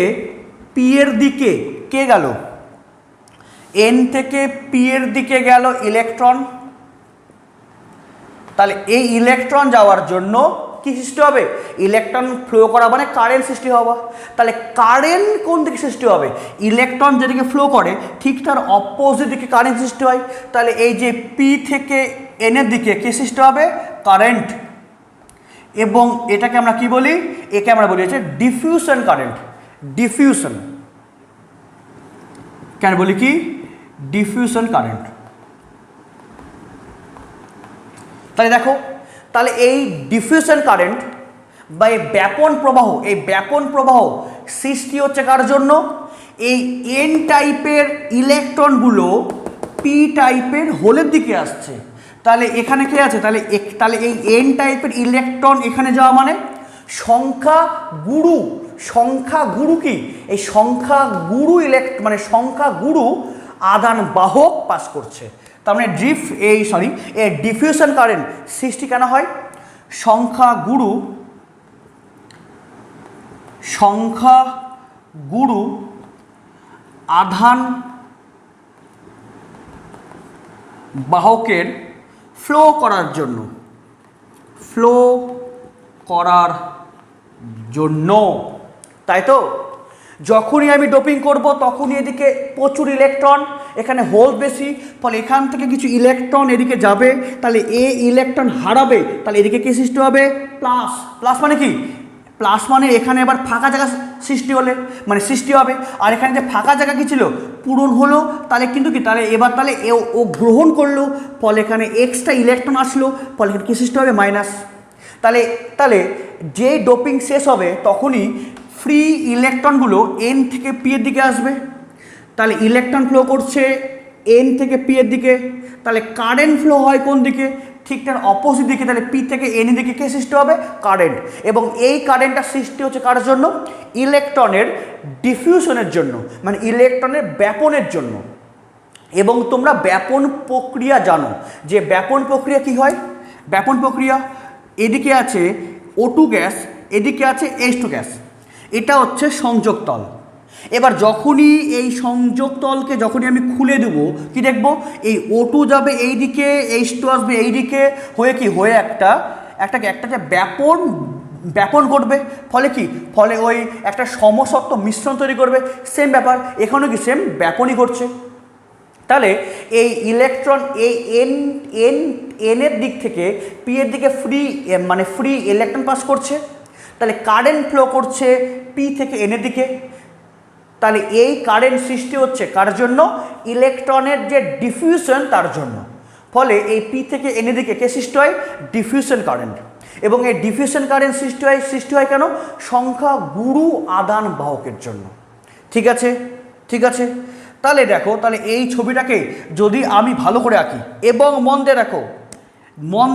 পি এর দিকে কে গেল, এন থেকে পি এর দিকে গেল ইলেকট্রন, তাহলে এই ইলেকট্রন যাওয়ার জন্য কি সৃষ্টি হবে, ইলেকট্রন ফ্লো করা মানে কারেন্ট সৃষ্টি হওয়া, তাহলে কারেন্ট কোন দিকে সৃষ্টি হবে, ইলেকট্রন যেদিকে ফ্লো করে ঠিক তার অপোজিট দিকে কারেন্ট সৃষ্টি হয়, তাহলে এই যে পি থেকে এন এর দিকে কি সৃষ্টি হবে কারেন্ট, এবং এটাকে আমরা কি বলি, একে আমরা বলি হচ্ছে ডিফিউশন কারেন্ট, ডিফিউশন কেন বলি কি ডিফিউশন কারেন্ট। তাহলে দেখো, তাহলে এই ডিফিউশন কারেন্ট বা এই ব্যাপন প্রবাহ সৃষ্টি হচ্ছে কার জন্য, এই এন টাইপের ইলেকট্রনগুলো পি টাইপের হোলের দিকে আসছে, তাহলে এখানে কে আছে, তাহলে এই এন টাইপের ইলেকট্রন এখানে যাওয়া মানে সংখ্যা গুরু কি এই সংখ্যা গুরু আদান বাহক পাস করছে, তার মানে ডিফিউশন কারেন্ট সৃষ্টি কেন হয়, সংখ্যা গুরু আধান বাহকের ফ্লো করার জন্য, তাই তো যখনই আমি ডোপিং করব তখনই এদিকে প্রচুর ইলেকট্রন, এখানে হোল বেশি, ফলে এখান থেকে কিছু ইলেকট্রন এদিকে যাবে, তাহলে এ ইলেকট্রন হারাবে, তাহলে এদিকে কি সৃষ্টি হবে প্লাস মানে কি, প্লাস মানে এখানে এবার ফাঁকা জায়গা সৃষ্টি হবে, আর এখানে যে ফাঁকা জায়গা কি ছিল পূরণ হলো, তাহলে কিন্তু কি তাহলে এবার তাহলে ও গ্রহণ করলো, ফলে এখানে এক্সট্রা ইলেকট্রন আসলো, ফলে এখানে কি সৃষ্টি হবে মাইনাস। তাহলে যে ডোপিং শেষ হবে তখনই ফ্রি ইলেকট্রনগুলো এন থেকে পি এর দিকে আসবে, তাহলে ইলেকট্রন ফ্লো করছে এন থেকে পি এর দিকে, তাহলে কারেন্ট ফ্লো হয় কোন দিকে, ঠিক তার অপোজিট দিকে, তাহলে পি থেকে এন দিকে কে সৃষ্টি হবে কারেন্ট, এবং এই কারেন্টটা সৃষ্টি হচ্ছে কার জন্য, ইলেকট্রনের ডিফিউশনের জন্য, মানে ইলেকট্রনের ব্যাপনের জন্য। এবং তোমরা ব্যাপন প্রক্রিয়া জানো, যে ব্যাপন প্রক্রিয়া কি হয়, ব্যাপন প্রক্রিয়া এদিকে আছে O2 গ্যাস, এদিকে আছে H2 গ্যাস, এটা হচ্ছে সংযোগ তল, এবার যখনই এই সংযোগ তলকে যখনই আমি খুলে দেবো কি দেখবো, এই O2 যাবে এই দিকে, H2 আসবে এই দিকে, হয়ে কি হয়ে একটা যে ব্যাপন ঘটবে। ফলে কি, ফলে ওই একটা সমসত্ব মিশ্রণ তৈরি করবে। সেম ব্যাপার এখানেও কি সেম ব্যাপনই ঘটছে। তাহলে এই ইলেকট্রন এই এনের দিক থেকে পি এর দিকে ফ্রি ইলেকট্রন পাস করছে। তাহলে কারেন্ট ফ্লো করছে পি থেকে এনের দিকে। তাহলে এই কারেন্ট সৃষ্টি হচ্ছে কার জন্য, ইলেকট্রনের যে ডিফিউশন তার জন্য। ফলে এই পি থেকে এনের দিকে কে সৃষ্টি হয়, ডিফিউশন কারেন্ট। এবং এই ডিফিউশন কারেন্ট সৃষ্টি হয় কেন, সংখ্যা গুরু আদান বাহকের জন্য। ঠিক আছে, ঠিক আছে। তাহলে দেখো, তাহলে এই ছবিটাকে যদি আমি ভালো করে আঁকি এবং মন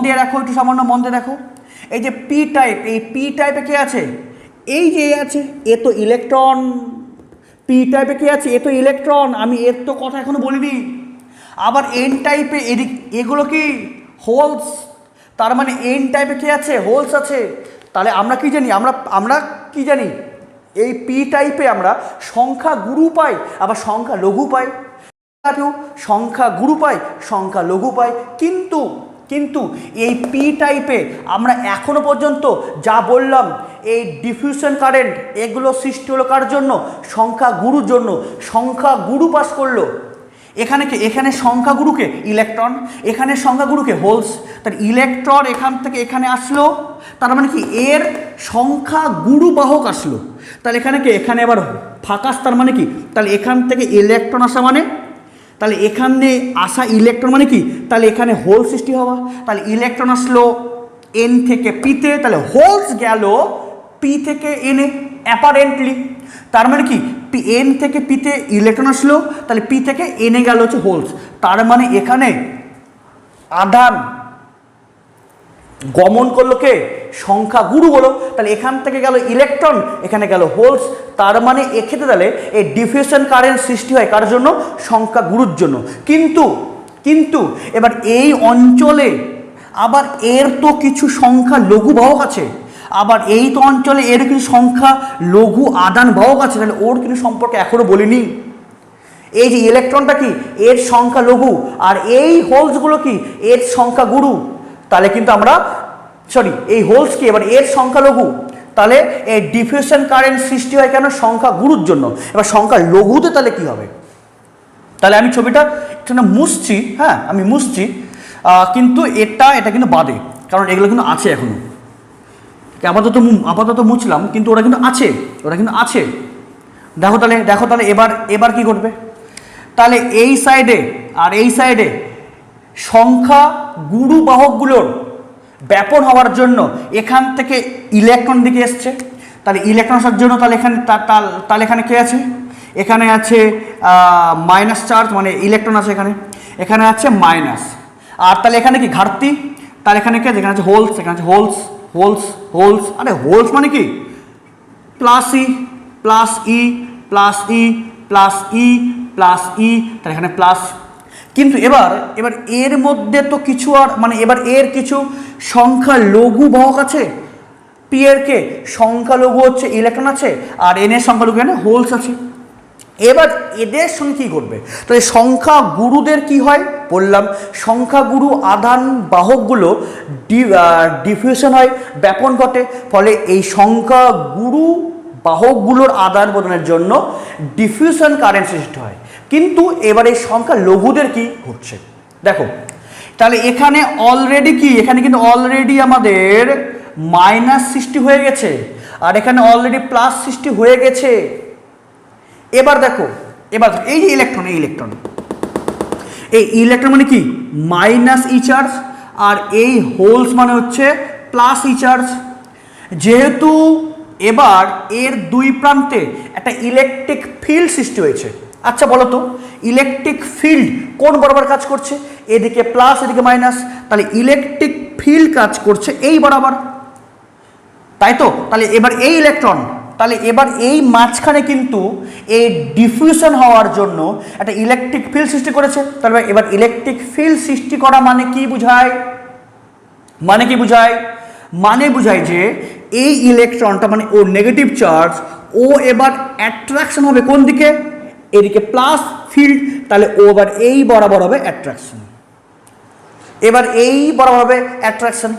দিয়ে রাখো একটু সামান্য মন দিয়ে দেখো, এই যে পি টাইপ, এই পি টাইপে কে আছে, এই যে আছে, এ তো ইলেকট্রন। পি টাইপে কে আছে, এ তো ইলেকট্রন, আমি এর তো কথা এখনো বলিনি। আবার এন টাইপে এগুলো কি হোলস, তার মানে এন টাইপে কে আছে, হোলস আছে। তাহলে আমরা কি জানি, আমরা কি জানি, এই পি টাইপে আমরা সংখ্যা গুরু পাই, আবার সংখ্যা লঘু পাই। সংখ্যা গুরু পাই, সংখ্যা লঘু পাই। কিন্তু এই পি টাইপে আমরা এখনো পর্যন্ত যা বললাম, এই ডিফিউশন কারেন্ট এগুলো সৃষ্টি হলো কার জন্য, সংখ্যা গুরুর জন্য। সংখ্যা গুরু পাস করলো এখানে সংখ্যা গুরুকে ইলেকট্রন, এখানে সংখ্যা গুরুকে হোলস। তার ইলেকট্রন এখান থেকে এখানে আসলো, তার মানে কি এর সংখ্যা গুরু বাহক আসলো। তাহলে এখানে আবার ফাঁকা, তার মানে কি, তাহলে এখান থেকে ইলেকট্রন আসা মানে, তাহলে এখানে আসা ইলেকট্রন মানে কি, তাহলে এখানে হোল সৃষ্টি হওয়া। তাহলে ইলেকট্রন আসলো এন থেকে পিতে, তাহলে হোলস গেল পি থেকে এনে অ্যাপারেন্টলি। তার মানে কি, এন থেকে পিতে ইলেকট্রন আসলো, তাহলে পি থেকে এনে গেল হচ্ছে হোলস। তার মানে এখানে আধান গমন করলো কে, সংখ্যা গুরু হলো। তাহলে এখান থেকে গেল ইলেকট্রন, এখানে গেল হোলস। তার মানে এক্ষেত্রে তাহলে এই ডিফিউশন কারেন্ট সৃষ্টি হয় কার জন্য, সংখ্যা গুরুর জন্য। কিন্তু এবার এই অঞ্চলে আবার এর তো কিছু সংখ্যা লঘু বাহক আছে, আবার এই তো অঞ্চলে এর কিছু সংখ্যা লঘু আদান বাহক আছে। তাহলে ওর কিছু সম্পর্কে এখনো বলিনি। এই যে ইলেকট্রনটা কি, এর সংখ্যা লঘু, আর এই হোলসগুলো কি, এর সংখ্যা গুরু। তাহলে কিন্তু আমরা এই হোলস কি, এবার এর সংখ্যা লঘু। তাহলে এই ডিফিউশন কারেন্ট সৃষ্টি হয় কেন, সংখ্যা গুরুর জন্য। এবার সংখ্যা লঘুতে তাহলে কি হবে, তাহলে আমি ছবিটা এখানে মুছছি, হ্যাঁ আমি মুছছি, কিন্তু এটা কিন্তু বাদে, কারণ এগুলো কিন্তু আছে এখনো। আপাতত মুছলাম, কিন্তু ওরা কিন্তু আছে। দেখো তাহলে এবার কি ঘটবে, তাহলে এই সাইডে আর এই সাইডে সংখ্যা গুরু বাহকগুলোর ব্যাপন হওয়ার জন্য এখান থেকে ইলেকট্রন দিকে এসছে। তাহলে ইলেকট্রন আসার জন্য তাহলে এখানে কে আছে, এখানে আছে মাইনাস চার্জ, মানে ইলেকট্রন আছে এখানে আছে মাইনাস। আর তাহলে এখানে কি ঘাটতি, তাহলে এখানে কে আছে, এখানে আছে হোলস, এখানে আছে হোলস। আরে হোলস মানে কি, প্লাস ই, তাহলে এখানে প্লাস। কিন্তু এবার এর মধ্যে তো কিছু আর মানে এবার এর কিছু সংখ্যা লঘু বাহক আছে, পি এর কে সংখ্যা লঘু হচ্ছে ইলেকট্রন আছে, আর এন এর সংখ্যা লঘু এখানে হোলস আছে। এবার এদের সঙ্গে কী ঘটবে, তাহলে সংখ্যা গুরুদের কি হয় বললাম, সংখ্যা গুরু আধান বাহকগুলো ডিফিউশন হয়, ব্যাপন ঘটে। ফলে এই সংখ্যা গুরু বাহকগুলোর আদান প্রদানের জন্য ডিফিউশন কারেন্ট সৃষ্টি হয়। কিন্তু এবার এই সংখ্যা লঘুদের কি ঘটছে দেখো, তাহলে এখানে কিন্তু অলরেডি আমাদের মাইনাস সৃষ্টি হয়ে গেছে, আর এখানে অলরেডি প্লাস সৃষ্টি হয়ে গেছে। এবার দেখো, এই যে ইলেকট্রন মানে কি, মাইনাস ই চার্জ, আর এই হোলস মানে হচ্ছে প্লাস ই চার্জ। যেহেতু এবার এর দুই প্রান্তে একটা ইলেকট্রিক ফিল্ড সৃষ্টি হয়েছে। আচ্ছা বলো তো, ইলেকট্রিক ফিল্ড কোন বরাবর কাজ করছে, এদিকে প্লাস এদিকে মাইনাস। তাহলে ইলেকট্রিক ফিল্ড কাজ করছে এই বরাবর, তাই তো। তাহলে এবার এই ইলেকট্রন, তাহলে এবার এই মাঝখানে কিন্তু এই ডিফিউশন হওয়ার জন্য একটা ইলেকট্রিক ফিল্ড সৃষ্টি করেছে। তাহলে এবার ইলেকট্রিক ফিল্ড সৃষ্টি করা মানে কি বোঝায়, মানে বোঝায় যে এই ইলেকট্রনটা মানে ও নেগেটিভ চার্জ, ও এবার অ্যাট্রাকশন হবে কোন দিকে, এদিকে প্লাস ফিল্ড, তাহলে ও এবার এই বরাবর হবে অ্যাট্রাকশন, এবার এই বরাবর হবে অ্যাট্রাকশন।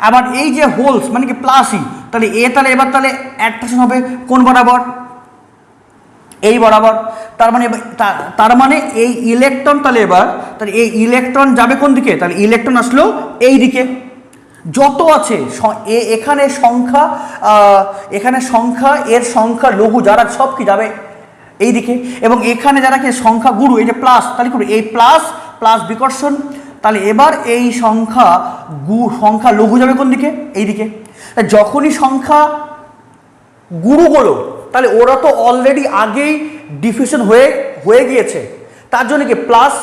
আবার এই যে হোলস মানে কি প্লাসই, তাহলে তাহলে এবার তাহলে অ্যাট্রাকশন হবে কোন বরাবর, এই বরাবর। তার মানে এই ইলেকট্রন তাহলে এই ইলেকট্রন যাবে কোন দিকে, তাহলে ইলেকট্রন আসলো এই দিকে। যত আছে এখানে সংখ্যা এর সংখ্যা লঘু যারা সব কি যাবে এই দিকে, এবং এখানে যারা কি সংখ্যা গুরু এই যে প্লাস, তাহলে এই প্লাস প্লাস বিকর্ষণ, তাহলে এবার এই সংখ্যা লঘু যাবে কোন দিকে, এই দিকে। যখনই সংখ্যা গুরুগুলো তাহলে ওরা তো অলরেডি আগেই ডিফিউশন হয়ে গিয়েছে, তার জন্য কি প্লাস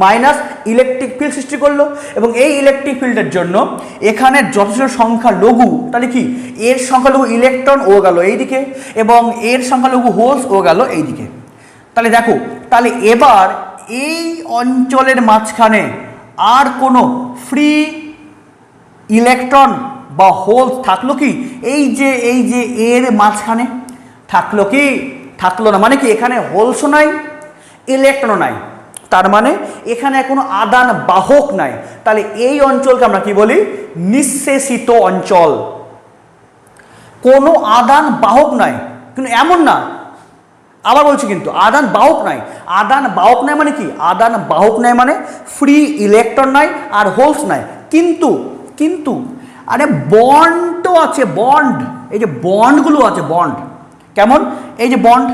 মাইনাস ইলেকট্রিক ফিল্ড সৃষ্টি করলো, এবং এই ইলেকট্রিক ফিল্ডের জন্য এখানে যথেষ্ট সংখ্যা লঘু, তাহলে কি এর সংখ্যালঘু ইলেকট্রন ও গেল এইদিকে, এবং এর সংখ্যালঘু হোলস ও গেল এইদিকে। তাহলে দেখো, তাহলে এবার এই অঞ্চলের মাঝখানে আর কোনো ফ্রি ইলেকট্রন বা হোলস থাকলো কি, এই যে এর মাঝখানে থাকলো কি, থাকলো না। মানে কি এখানে হোলসও নাই ইলেকট্রনও নাই, তার মানে এখানে কোনো আদান বাহক নাই। তাহলে এই অঞ্চলকে আমরা কি বলি, নিঃশেষিত অঞ্চল। কোনো আদান বাহক নাই, কিন্তু এমন না, আবার বলছি কিন্তু আদান বাহক নাই। আদান বাহক নাই মানে কি, আদান বাহক নাই মানে ফ্রি ইলেকট্রন নাই আর হোলস নাই, কিন্তু আরে বন্ড তো আছে, বন্ড, এই যে বন্ডগুলো আছে, বন্ড কেমন, এই যে বন্ড,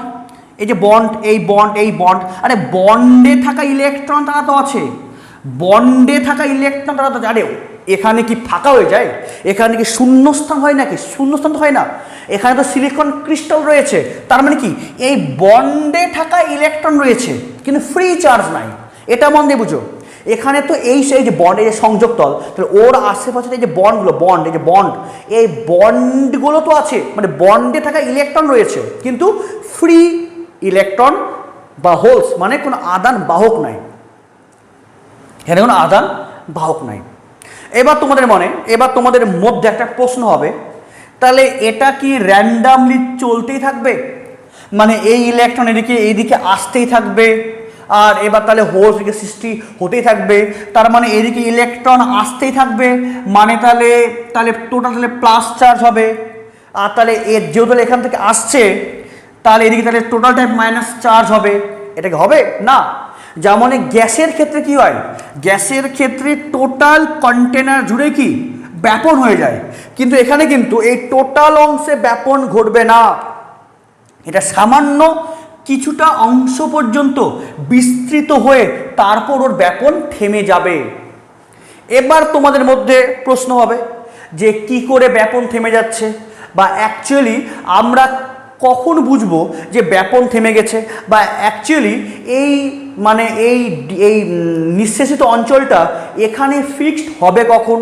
এই বন্ড, আরে বন্ডে থাকা ইলেকট্রন তারা তো আছে, বন্ডে থাকা ইলেকট্রন তারা তো, আরে এখানে কি ফাঁকা হয়ে যায়, এখানে কি শূন্যস্থান হয় নাকি, শূন্যস্থান তো হয় না, এখানে তো সিলিকন ক্রিস্টাল রয়েছে, তার মানে কি এই বন্ডে থাকা ইলেকট্রন রয়েছে কিন্তু ফ্রি চার্জ নাই, এটা মন দিয়ে বুঝো। এখানে তো এই যে বন্ড, এই যে সংযোগ তল, তাহলে ওর আশেপাশে এই যে বন্ডগুলো, এই বন্ডগুলো তো আছে, মানে বন্ডে থাকা ইলেকট্রন রয়েছে কিন্তু ফ্রি ইলেকট্রন বা হোলস, মানে কোনো আদান বাহক নাই, এখানে কোনো আদান বাহক নাই। এবার তোমাদের মধ্যে একটা প্রশ্ন হবে, তাহলে এটা কি র্যান্ডামলি চলতেই থাকবে, মানে এই ইলেকট্রন এইদিকে আসতেই থাকবে, আর এবার তাহলে হোলস এদিকে সৃষ্টি হতেই থাকবে, তার মানে এদিকে ইলেকট্রন আসতেই থাকবে, মানে তাহলে টোটাল তাহলে প্লাস চার্জ হবে, আর তাহলে যেহেতু এখান থেকে আসছে তাহলে এদিকে তাহলে টোটাল টাইপ মাইনাস চার্জ হবে, এটা কি হবে না। যেমন গ্যাসের ক্ষেত্রে কি হয়, গ্যাসের ক্ষেত্রে টোটাল কন্টেনার জুড়ে কি ব্যাপন হয়ে যায়, কিন্তু এখানে কিন্তু এই টোটাল অংশে ব্যাপন ঘটবে না, এটা সামান্য কিছুটা অংশ পর্যন্ত বিস্তৃত হয়ে তারপর ওর ব্যাপন থেমে যাবে। এবার তোমাদের মধ্যে প্রশ্ন হবে যে কি করে ব্যাপন থেমে যাচ্ছে, বা অ্যাকচুয়ালি আমরা কখন বুঝবো যে ব্যাপন থেমে গেছে, বা অ্যাকচুয়ালি এই নিঃশেষিত অঞ্চলটা এখানে ফিক্সড হবে কখন,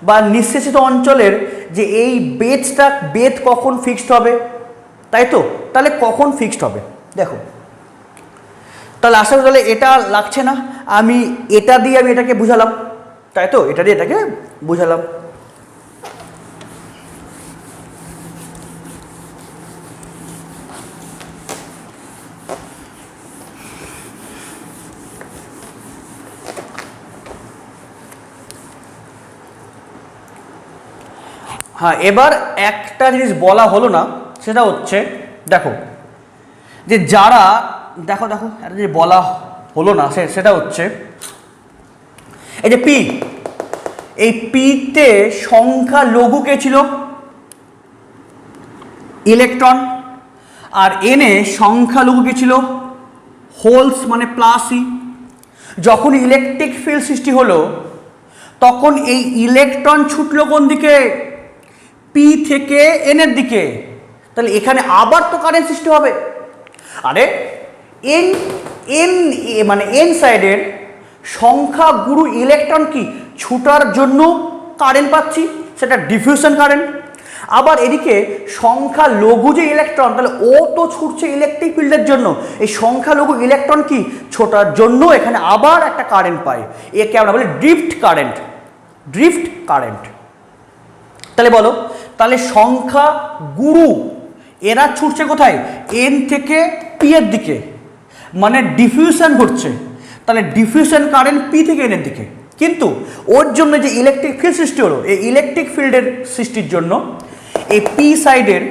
বা নিঃশেষিত অঞ্চলের যে এই বেদ কখন ফিক্সড হবে, তাই তো, তাহলে কখন ফিক্সড হবে দেখো। তাহলে আশা করি তাহলে এটা লাগছে না, আমি এটাকে বুঝালাম, তাই তো, এটা দিয়ে এটাকে বুঝালাম। হ্যাঁ, এবার একটা জিনিস বলা হলো না, সেটা হচ্ছে দেখো যে যারা একটা যে বলা হলো না সেটা হচ্ছে এই যে পি, এই পিতে সংখ্যা লঘু কে ছিল, ইলেকট্রন, আর এনে সংখ্যা লঘু কে ছিল, হোলস মানে প্লাসই। যখন ইলেকট্রিক ফিল্ড সৃষ্টি হলো তখন এই ইলেকট্রন ছুটলো কোন দিকে, পি থেকে এনের দিকে, তাহলে এখানে আবার তো কারেন্ট সৃষ্টি হবে। আরে এন সাইডের সংখ্যা গুরু ইলেকট্রন কি ছুটার জন্য কারেন্ট পাচ্ছি, সেটা ডিফিউশন কারেন্ট। আবার এদিকে সংখ্যা লঘু যে ইলেকট্রন, তাহলে ও তো ছুটছে ইলেকট্রিক ফিল্ডের জন্য, এই সংখ্যা লঘু ইলেকট্রন কি ছোটার জন্য এখানে আবার একটা কারেন্ট পায়, একে আমরা বলি ড্রিফট কারেন্ট। তাহলে বলো, তাহলে সংখ্যা গুরু এরা ছুটছে কোথায়? এন থেকে পি এর দিকে, মানে ডিফিউশন ঘটছে। তাহলে ডিফিউশন কারেন্ট পি থেকে এন এর দিকে। কিন্তু ওর জন্য যে ইলেকট্রিক ফিল্ড সৃষ্টি হলো, এই ইলেকট্রিক ফিল্ডের সৃষ্টির জন্য এই পি সাইডের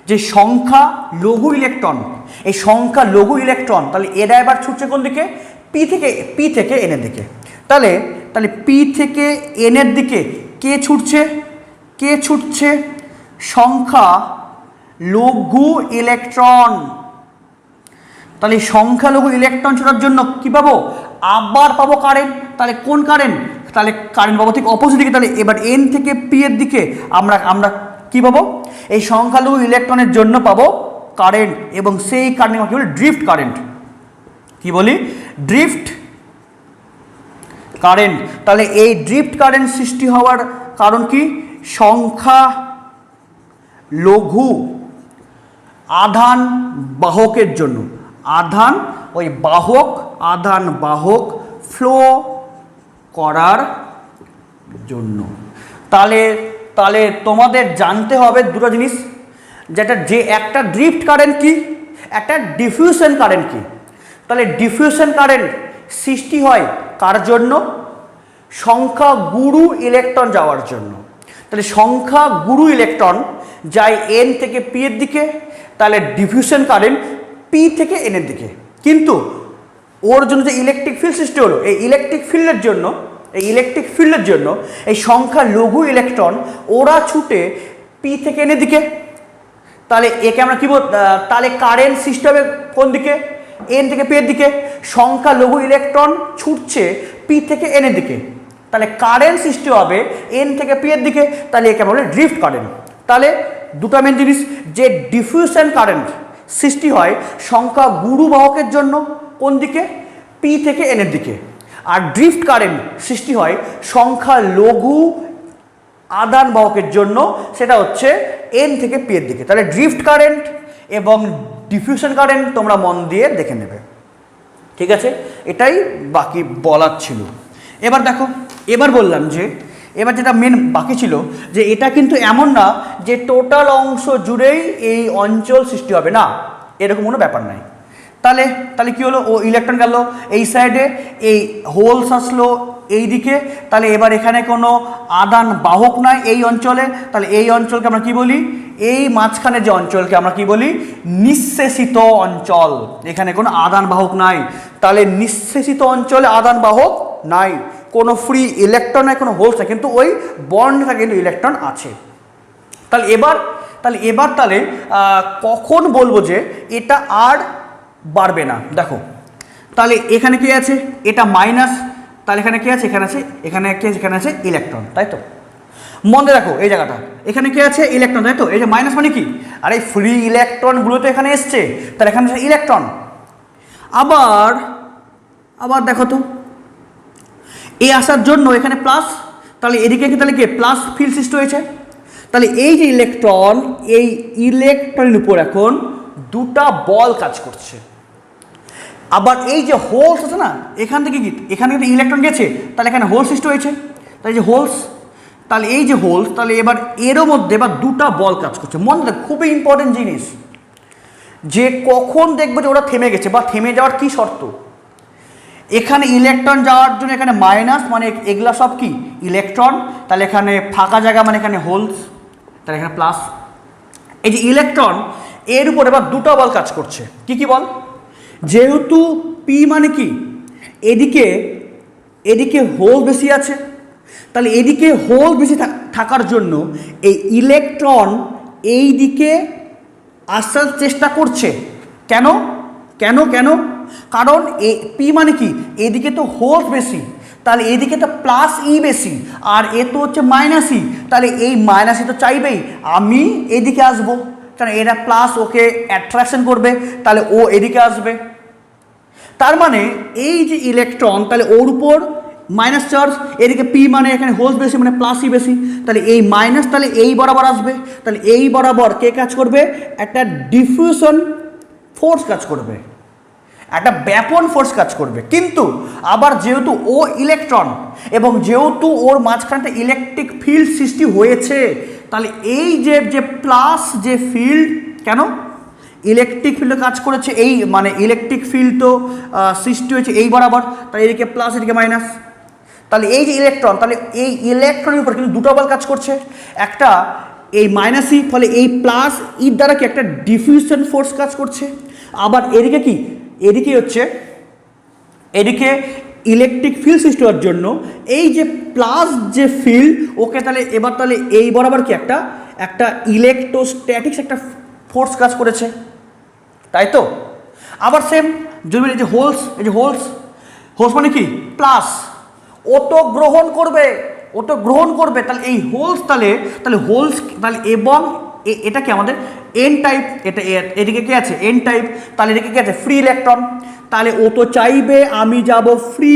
যে সংখ্যা লঘু ইলেকট্রন, এই সংখ্যা লঘু ইলেকট্রন, তাহলে এরা এবার ছুটছে কোন দিকে? পি থেকে এন এর দিকে। তাহলে তাহলে পি থেকে এন এর দিকে কে ছুটছে? কে ছুটছে? সংখ্যা লঘু ইলেকট্রন। তাহলে সংখ্যালঘু ইলেকট্রন ছোটার জন্য কি পাবো? আবার পাবো কারেন্ট। তাহলে কোন কারেন্ট? তাহলে কারেন্ট পাবো ঠিক অপোজিট দিকে। তাহলে এবার এন থেকে পি এর দিকে আমরা কি পাবো? এই সংখ্যালঘু ইলেকট্রনের জন্য পাবো কারেন্ট, এবং সেই কারেন্ট কি বলি? Drift current. কি বলি? Drift current. তাহলে এই ড্রিফট কারেন্ট সৃষ্টি হওয়ার কারণ কি? সংখ্যা লঘু আধান বাহকের জন্য। আধান ওই বাহক, আধান বাহক ফ্লো করার জন্য। তাহলে তাহলে তোমাদের জানতে হবে দুটো জিনিস, যেটা যে একটা ড্রিফট কারেন্ট কি, একটা ডিফিউশন কারেন্ট কি। তাহলে ডিফিউশন কারেন্ট সৃষ্টি হয় কার জন্য? সংখ্যা গুরু ইলেকট্রন যাওয়ার জন্য। তাহলে সংখ্যা গুরু ইলেকট্রন যায় এন থেকে পি এর দিকে, তাহলে ডিফিউশন কারেন্ট পি থেকে এন এর দিকে। কিন্তু ওর জন্য যে ইলেকট্রিক ফিল্ড সৃষ্টি হলো, এই ইলেকট্রিক ফিল্ডের জন্য এই সংখ্যা লঘু ইলেকট্রন ওরা ছুটে পি থেকে এন এর দিকে। তাহলে একে আমরা কি বল? তাহলে কারেন্ট সৃষ্টি হবে কোন দিকে? এন থেকে পি এর দিকে। সংখ্যা লঘু ইলেকট্রন ছুটছে পি থেকে এন এর দিকে, তাহলে কারেন্ট সৃষ্টি হবে এন থেকে পি এর দিকে। তাহলে একে বলে ড্রিফট কারেন্ট। তাহলে দুটো মেন জিনিস, যে ডিফিউশন কারেন্ট সৃষ্টি হয় সংখ্যা গুরু বাহকের জন্য কোন দিকে? পি থেকে এন এর দিকে। আর ড্রিফট কারেন্ট সৃষ্টি হয় সংখ্যা লঘু আদান বাহকের জন্য, সেটা হচ্ছে এন থেকে পি এর দিকে। তাহলে ড্রিফট কারেন্ট এবং ডিফিউশন কারেন্ট তোমরা মন দিয়ে দেখে নেবে, ঠিক আছে? এটাই বাকি বলার ছিল। এবার দেখো, এবার বললাম যে এবার যেটা মেন বাকি ছিল, যে এটা কিন্তু এমন না যে টোটাল অংশ জুড়েই এই অঞ্চল সৃষ্টি হবে, না, এরকম কোনো ব্যাপার নাই। তাহলে তাহলে কী হলো? ও ইলেকট্রন গেল এই সাইডে, এই হোলস আসলো এই দিকে। তাহলে এবার এখানে কোনো আদান বাহক নাই এই অঞ্চলে। তাহলে এই অঞ্চলকে আমরা কি বলি? এই মাঝখানে যে অঞ্চলকে আমরা কি বলি? নিঃশেষিত অঞ্চল। এখানে কোনো আদান বাহক নাই। তাহলে নিঃশেষিত অঞ্চলে আদান বাহক নাই, কোনো ফ্রি ইলেকট্রন নাই, কোনো হোলস নাই, কিন্তু ওই বন্ডটা কিন্তু ইলেকট্রন আছে। তাহলে এবার কখন বলবো যে এটা আর বাড়বে না? দেখো, তাহলে এখানে কি আছে? এটা মাইনাস। তাহলে এখানে কি আছে? এখানে আছে, এখানে কি আছে? এখানে আছে ইলেকট্রন, তাই তো? মনে রাখো এই জায়গাটা, এখানে কি আছে? ইলেকট্রন, তাই তো? এই যে মাইনাস মানে কি? আর এই ফ্রি ইলেকট্রনগুলো তো এখানে এসছে, তাহলে এখানে আছে ইলেকট্রন। আবার দেখো তো, এই আসার জন্য এখানে প্লাস, তাহলে এদিকে কি? তাহলে কি প্লাস ফিল্ড সৃষ্টি হয়েছে। তাহলে এই যে ইলেকট্রন, এই ইলেকট্রনের উপর এখন দুটা বল কাজ করছে। আবার এই যে হোলস আছে না, এখান থেকে কি? এখান থেকে ইলেকট্রন গেছে, তাহলে এখানে হোল সৃষ্টি হয়েছে। তাহলে যে হোলস, তাহলে এই যে হোলস, তাহলে এবার এরও মধ্যে এবার দুটা বল কাজ করছে। মনে রাখ, খুবই ইম্পর্টেন্ট জিনিস, যে কখন দেখবো যে ওরা থেমে গেছে বা থেমে যাওয়ার কি শর্ত। এখানে ইলেকট্রন যাওয়ার জন্য এখানে মাইনাস, মানে এগুলা সব কি? ইলেকট্রন। তাহলে এখানে ফাঁকা জায়গা মানে এখানে হোলস, তাহলে এখানে প্লাস। এই যে ইলেকট্রন, এর উপর এবার দুটো বল কাজ করছে। কি কি বল? যেহেতু পি মানে কি? এদিকে হোল বেশি আছে, তাহলে এদিকে হোল বেশি থাকার জন্য এই ইলেকট্রন এই দিকে আসার চেষ্টা করছে। কেন? কারণ পি মানে কি? এদিকে তো হোল বেশি, তাহলে এদিকে তো প্লাস ই বেশি, আর এ তো হচ্ছে মাইনাস ই। তাহলে এই মাইনাস ই তো চাইবেই আমি এদিকে আসবো, কারণ এরা প্লাস ওকে অ্যাট্রাকশন করবে, তাহলে ও এদিকে আসবে। তার মানে এই যে ইলেকট্রন, তাহলে ওর উপর মাইনাস চার্জ, এদিকে পি মানে এখানে হোলস বেশি, মানে প্লাস ই বেশি, তাহলে এই মাইনাস তাহলে এই বরাবর আসবে। তাহলে এই বরাবর কে কাজ করবে? একটা ডিফিউশন ফোর্স কাজ করবে। একটা ব্যাপন ফোর্স কাজ করবে। কিন্তু আবার যেহেতু ও ইলেকট্রন এবং যেহেতু ওর মাঝখানটা ইলেকট্রিক ফিল্ড সৃষ্টি হয়েছে, তাহলে এই যে যে প্লাস যে ফিল্ড, কেন ইলেকট্রিক ফিল্ডে কাজ করেছে, এই মানে ইলেকট্রিক ফিল্ড তো সৃষ্টি হয়েছে এই বরাবর, তাহলে এদিকে প্লাস এদিকে মাইনাস, তাহলে এই যে ইলেকট্রন, তাহলে এই ইলেকট্রনের উপর কিন্তু দুটো বল কাজ করছে, একটা এই মাইনাস ই, ফলে এই প্লাস ইর দ্বারা কি একটা ডিফিউশন ফোর্স কাজ করছে। আবার এদিকে কি, এদিকে হচ্ছে এদিকে ইলেকট্রিক ফিল্ড সৃষ্টি হওয়ার জন্য এই যে প্লাস যে ফিল্ড, ওকে তাহলে এবার তাহলে এই বরাবর কি একটা একটা ইলেকট্রোস্ট্যাটিক্স একটা ফোর্স কাজ করেছে, তাই তো। আবার সেম যদি এই যে হোলস, এই যে হোলস, হোলস মানে কি প্লাস, ও তো গ্রহণ করবে, ও তো গ্রহণ করবে, তাহলে এই হোলস তাহলে তাহলে হোলস তাহলে এবং এটা কি আমাদের এন টাইপ, এটা এদিকে কি আছে এন টাইপ, তাহলে এদিকে কি আছে ফ্রি ইলেকট্রন, তাহলে ও তো চাইবে আমি যাব ফ্রি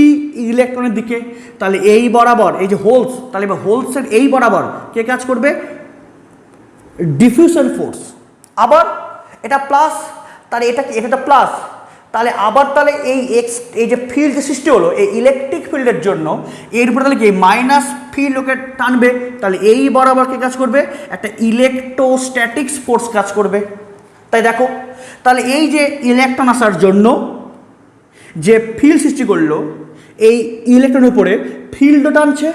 ইলেকট্রনের দিকে, তাহলে এই বরাবর এই যে হোলস, তাহলে এবার হোলসের এই বরাবর কে কাজ করবে ডিফিউশন ফোর্স। আবার এটা প্লাস, তাহলে এটা কি, এটা তো প্লাস, তাহলে আবার তাহলে এই এক্স এই যে ফিল্ড যে সৃষ্টি হলো এই ইলেকট্রিক ফিল্ডের জন্য, এর উপরে তাহলে কি মাইনাস ফিল্ড ওকে টানবে, তাহলে এই বরাবর কে কাজ করবে একটা ইলেকট্রোস্ট্যাটিক্স ফোর্স কাজ করবে। তাই দেখো, তাহলে এই যে ইলেকট্রন আসার জন্য যে ফিল্ড সৃষ্টি করলো এই ইলেকট্রনের উপরে ফিল্ডও টানছে,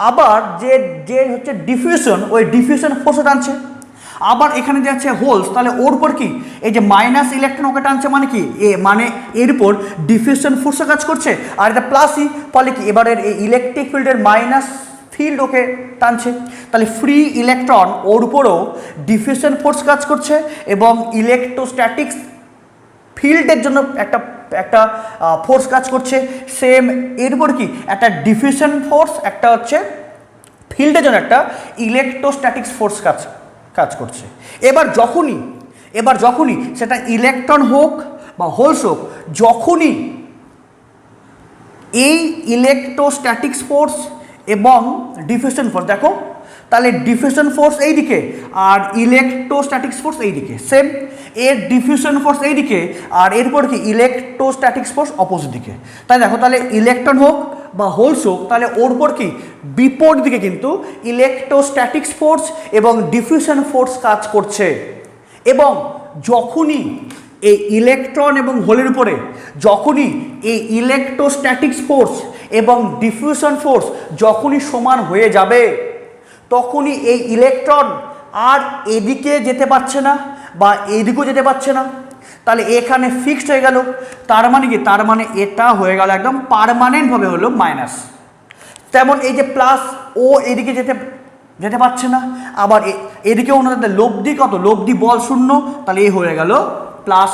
আবার যে যে হচ্ছে ডিফিউশন, ওই ডিফিউশন ফোর্সও টানছে। আবার এখানে যে আছে হোলস, তাহলে ওর উপর কি এই যে মাইনাস ইলেকট্রন ওকে টানছে, মানে কি মানে এর উপর ডিফিউশন ফোর্সও কাজ করছে, আর এটা প্লাসই, ফলে কি এবারের এই ইলেকট্রিক ফিল্ডের মাইনাস ফিল্ড ওকে টানছে, তাহলে ফ্রি ইলেকট্রন ওর উপরও ডিফিউশন ফোর্স কাজ করছে এবং ইলেকট্রোস্ট্যাটিক্স ফিল্ডের জন্য একটা একটা ফোর্স কাজ করছে। সেম এর উপর কি একটা ডিফিউশন ফোর্স, একটা হচ্ছে ফিল্ডের জন্য একটা ইলেকট্রোস্ট্যাটিক্স ফোর্স কাজ করছে। এবার যখনই সেটা ইলেকট্রন হোক বা হোলস হোক, যখনই এই ইলেকট্রোস্ট্যাটিক্স ফোর্স এবং ডিফিউশন ফোর্স, দেখো তাহলে ডিফিউশন ফোর্স এই দিকে আর ইলেকট্রোস্ট্যাটিক্স ফোর্স এই দিকে, সেম এর ডিফিউশন ফোর্স এই দিকে আর এরপর কি ইলেকট্রোস্ট্যাটিক্স ফোর্স অপোজিট দিকে। তাই দেখো, তাহলে ইলেকট্রন হোক বা হোলস হোক, তাহলে ওর উপর কি বিপরীত দিকে কিন্তু ইলেকট্রোস্ট্যাটিক্স ফোর্স এবং ডিফিউশন ফোর্স কাজ করছে। এবং যখনই এই ইলেকট্রন এবং হোলের উপরে যখনই এই ইলেকট্রোস্ট্যাটিক্স ফোর্স এবং ডিফিউশন ফোর্স যখনই সমান হয়ে যাবে, তখনই এই ইলেকট্রন আর এদিকে যেতে পারছে না বা এদিকেও যেতে পারছে না, তাহলে এখানে ফিক্সড হয়ে গেল। তার মানে কি, তার মানে এটা হয়ে গেল একদম পার্মানেন্টভাবে হলো মাইনাস। তেমন এই যে প্লাস, ও এদিকে যেতে পারছে না, আবার এদিকে ওনাদের লব্ধি কত, লব্ধি বল শূন্য, তাহলে এই হয়ে গেল প্লাস।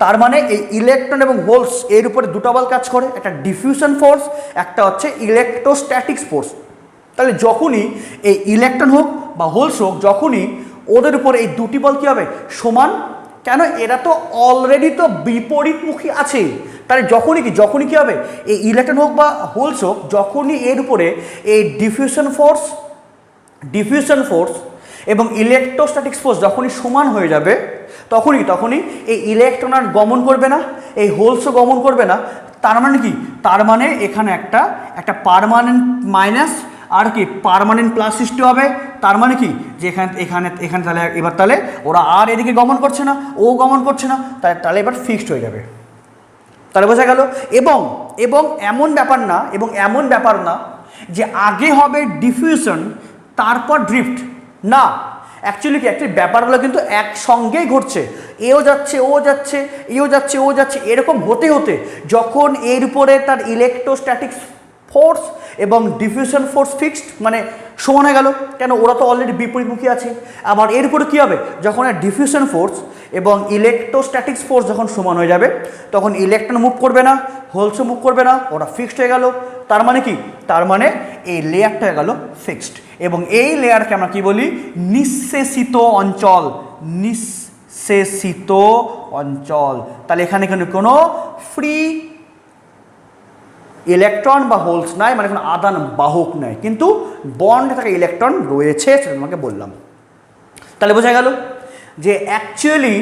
তার মানে এই ইলেকট্রন এবং হোলস এর উপরে দুটো বল কাজ করে, একটা ডিফিউশন ফোর্স, একটা হচ্ছে ইলেকট্রোস্ট্যাটিক্স ফোর্স। তাহলে যখনই এই ইলেকট্রন হোক বা হোলস হোক, যখনই ওদের উপর এই দুটি বল কী হবে সমান, কেন এরা তো অলরেডি তো বিপরীতমুখী আছে, তাহলে যখনই কী হবে এই ইলেকট্রন হোক বা হোলস হোক, যখনই এর উপরে এই ডিফিউশন ফোর্স এবং ইলেকট্রোস্ট্যাটিক্স ফোর্স যখনই সমান হয়ে যাবে, তখনই এই ইলেকট্রন আর গমন করবে না, এই হোলসও গমন করবে না। তার মানে কি, তার মানে এখানে একটা পার্মানেন্ট মাইনাস আর কি পার্মানেন্ট প্লাস সৃষ্টি হবে। তার মানে কি, যে এখানে তাহলে এবার তাহলে ওরা আর এদিকে গমন করছে না, ও গমন করছে না, তাহলে এবার ফিক্সড হয়ে যাবে। তাহলে বোঝা গেল। এবং এমন ব্যাপার না যে আগে হবে ডিফিউশন তারপর ড্রিফট, না, অ্যাকচুয়ালি ব্যাপারগুলো কিন্তু একসঙ্গেই ঘটছে, এও যাচ্ছে ও যাচ্ছে, ও যাচ্ছে, এরকম হতে হতে যখন এর উপরে তার ইলেকট্রোস্ট্যাটিক্স ফোর্স এবং ডিফিউশন ফোর্স ফিক্সড মানে সমান হয়ে গেল, কেন ওরা তো অলরেডি বিপরীতমুখী আছে। আবার এর উপরে কী হবে, যখন ডিফিউশন ফোর্স এবং ইলেকট্রোস্ট্যাটিক্স ফোর্স যখন সমান হয়ে যাবে, তখন ইলেকট্রন মুভ করবে না, হোলসও মুভ করবে না, ওরা ফিক্সড হয়ে গেল। তার মানে কি, তার মানে এই লেয়ারটা হয়ে গেল ফিক্সড, এবং এই লেয়ারকে আমরা কি বলি, নিঃশেষিত অঞ্চল। তাহলে এখানে কোনো ফ্রি ইলেকট্রন বা হোলস নাই, মানে কোনো আদান বাহক নাই, কিন্তু বন্ড থাকা ইলেকট্রন রয়েছে, সেটা তোমাকে বললাম। তাহলে বোঝা গেল যে অ্যাকচুয়ালি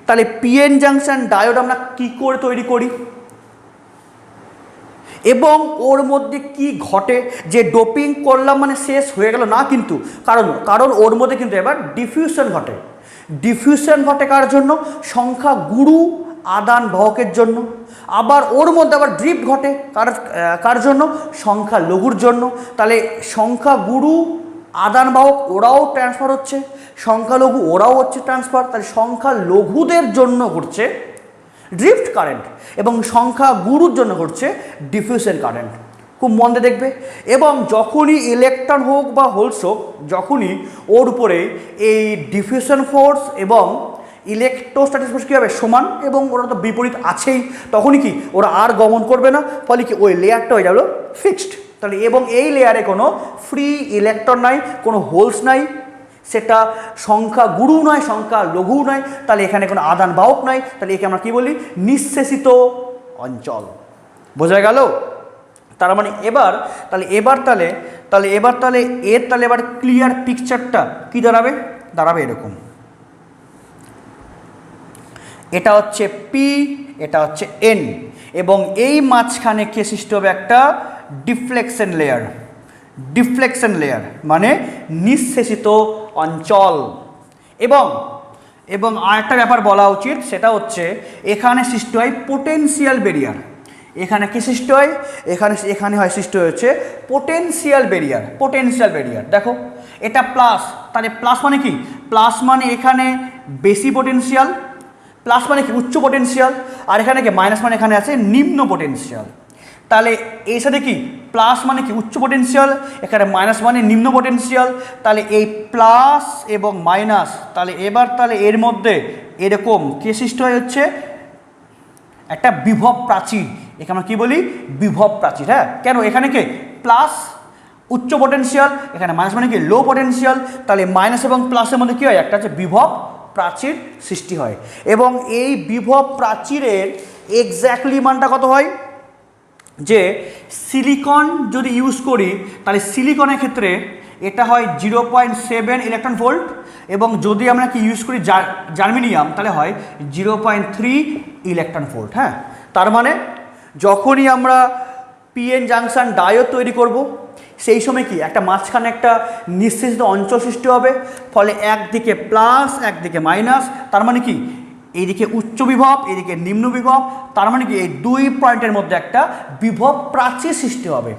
তাহলে পিএন জাংশন ডায়োড আমরা কি করে তৈরি করি এবং ওর মধ্যে কি ঘটে, যে ডোপিং করলাম মানে শেষ হয়ে গেল না, কিন্তু কারণ ওর মধ্যে কিন্তু এবার ডিফিউশন ঘটে। ডিফিউশন ঘটে কার জন্য? সংখ্যা গুরু আদান বাহকের জন্য। আবার ওর মধ্যে আবার ড্রিফট ঘটে কার জন্য? সংখ্যা লঘুর জন্য। তাহলে সংখ্যা গুরু আদান বাহক ওরাও ট্রান্সফার হচ্ছে, সংখ্যালঘু ওরাও হচ্ছে ট্রান্সফার। তাহলে সংখ্যা লঘুদের জন্য ঘটছে ড্রিফট কারেন্ট এবং সংখ্যা গুরুর জন্য ঘটছে ডিফিউশন কারেন্ট। খুব মন দিয়ে দেখবে। এবং যখনই ইলেকট্রন হোক বা হোলস হোক, যখনই ওর উপরে এই ডিফিউশন ফোর্স এবং ইলেকট্রোস্ট্যাটিক ফোর্স কী হবে? সমান, এবং ওরা তো বিপরীত আছেই, তখনই কি ওরা আর গমন করবে না, ফলে কি ওই লেয়ারটা হয়ে যাবে ফিক্সড। তাহলে এবং এই লেয়ারে কোনো ফ্রি ইলেকট্রন নাই, কোনো হোলস নাই, সেটা সংখ্যা গুরু নয়, সংখ্যা লঘু নয়, তাহলে এখানে কোনো আদান বাহক নাই। তাহলে একে আমরা কী বলি? নিঃশেষিত অঞ্চল। বোঝা গেল? তার মানে এবার ক্লিয়ার পিকচারটা কি দাঁড়াবে এরকম। এটা হচ্ছে পি, এটা হচ্ছে এন, এবং এই মাঝখানে কে সৃষ্টি হবে? একটা ডিফ্লেকশন লেয়ার মানে নিঃশেষিত অঞ্চল। এবং আরেকটা ব্যাপার বলা উচিত, সেটা হচ্ছে এখানে সৃষ্টি হয় পোটেনশিয়াল ব্যারিয়ার। এখানে কি সৃষ্টি হয়? এখানে হয় সৃষ্টি হয়েছে পোটেনশিয়াল ব্যারিয়ার। দেখো এটা প্লাস, তাহলে প্লাস মানে কি? প্লাস মানে এখানে বেশি পোটেনশিয়াল, প্লাস মানে কি? উচ্চ পোটেনশিয়াল। আর এখানে কি? মাইনাস মানে এখানে আছে নিম্ন পোটেনশিয়াল। তাহলে এর সাথে কি? প্লাস মানে কি? উচ্চ পোটেনশিয়াল, এখানে মাইনাস মানে নিম্ন পোটেনশিয়াল। তাহলে এই প্লাস এবং মাইনাস, তাহলে এর মধ্যে এরকম কে সৃষ্টি হচ্ছে? একটা বিভব প্রাচীর। এখানে আমরা কী বলি? বিভব প্রাচীর। হ্যাঁ, কেন? এখানে কে? প্লাস উচ্চ পোটেনশিয়াল, এখানে মাইনাস মানে কি? লো পোটেনশিয়াল। তাহলে মাইনাস এবং প্লাসের মধ্যে কী হয়? একটা হচ্ছে বিভব প্রাচীর সৃষ্টি হয়। এবং এই বিভব প্রাচীরের এক্স্যাক্টলি মানটা কত হয়? যে সিলিকন যদি ইউজ করি, তাহলে সিলিকনের ক্ষেত্রে এটা হয় 0.7 ইলেকট্রন ভোল্ট, এবং যদি আমরা কি ইউজ করি জার্মেনিয়াম, তাহলে হয় 0.3 ইলেকট্রন ভোল্ট। হ্যাঁ, তার মানে যখনই আমরা পিএন জাংশন ডায়োড তৈরি করব, সেই সময় কি একটা মাঝখানে একটা নিঃশেষিত অঞ্চল সৃষ্টি হবে, ফলে একদিকে প্লাস একদিকে মাইনাস। তার মানে কি? এইদিকে উচ্চ বিভব, এইদিকে নিম্ন বিভব। তার মানে কি? এই দুই পয়েন্টের মধ্যে একটা বিভব প্রাচীর সৃষ্টি হবে,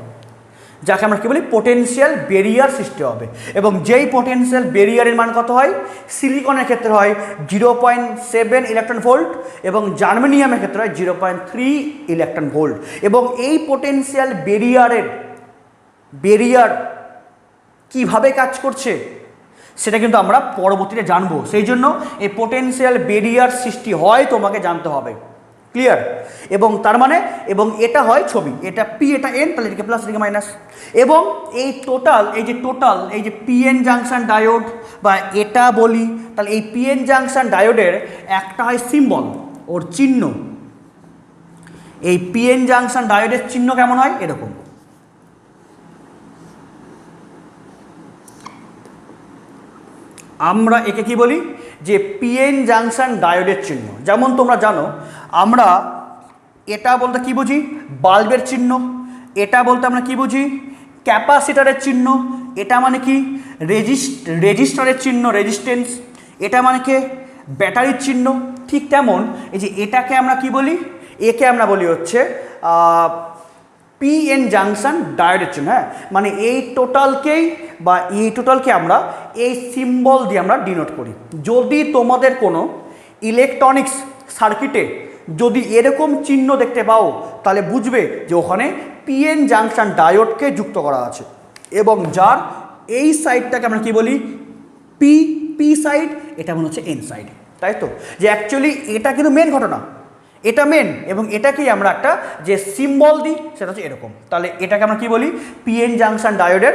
যাকে আমরা কী বলি? পোটেনশিয়াল ব্যারিয়ার সৃষ্টি হবে। এবং যেই পোটেনশিয়াল ব্যারিয়ারের মান কত হয়? সিলিকনের ক্ষেত্রে হয় 0.7 ইলেকট্রন ভোল্ট, এবং জার্মেনিয়ামের ক্ষেত্রে হয় 0.3 ইলেকট্রন ভোল্ট। এবং এই পোটেনশিয়াল ব্যারিয়ার কিভাবে কাজ করছে সেটা কিন্তু আমরা পরবর্তীতে জানবো। সেই জন্য এই পোটেনশিয়াল ব্যারিয়ার সৃষ্টি হয় তোমাকে জানতে হবে। ক্লিয়ার? এবং তার মানে এটা হয় ছবি, এটা পি, এটা এন, তাহলে এদিকে প্লাস এদিকে মাইনাস। এবং এই যে পিএন জাংশন ডায়োড বা এটা বলি, তাহলে এই পিএন জাংশন ডায়োডের একটা হয় সিম্বল, ওর চিহ্ন। এই পিএন জাংশন ডায়োডের চিহ্ন কেমন হয়? এরকম। আমরা একে কি বলি? যে পিএন জাংশন ডায়োডের চিহ্ন। যেমন তোমরা জানো, আমরা এটা বলতে কি বুঝি? বাল্বের চিহ্ন। এটা বলতে আমরা কি বুঝি? ক্যাপাসিটারের চিহ্ন। এটা মানে কি? রেজিস্টারের চিহ্ন, রেজিস্ট্যান্স। এটা মানে কি? ব্যাটারির চিহ্ন। ঠিক তেমন এই যে এটাকে আমরা কি বলি? একে আমরা বলি হচ্ছে পিএন জাংশন ডায়োডের চিহ্ন। হ্যাঁ, মানে এই টোটালকে আমরা এই সিম্বল দিয়ে আমরা ডিনোট করি। যদি তোমাদের কোনো ইলেকট্রনিক্স সার্কিটে যদি এরকম চিহ্ন দেখতে পাও, তাহলে বুঝবে যে ওখানে পিএন জাংশন ডায়োডকে যুক্ত করা আছে, এবং যার এই সাইডটাকে আমরা কি বলি? পি সাইড, এটা মনে হচ্ছে এন সাইড। তাই তো? যে অ্যাকচুয়ালি এটা কিন্তু মেন ঘটনা, এটা মেন, এবং এটাকেই আমরা একটা যে সিম্বল দিই সেটা হচ্ছে এরকম। তাহলে এটাকে আমরা কি বলি? পিএন জাংশন ডায়োডের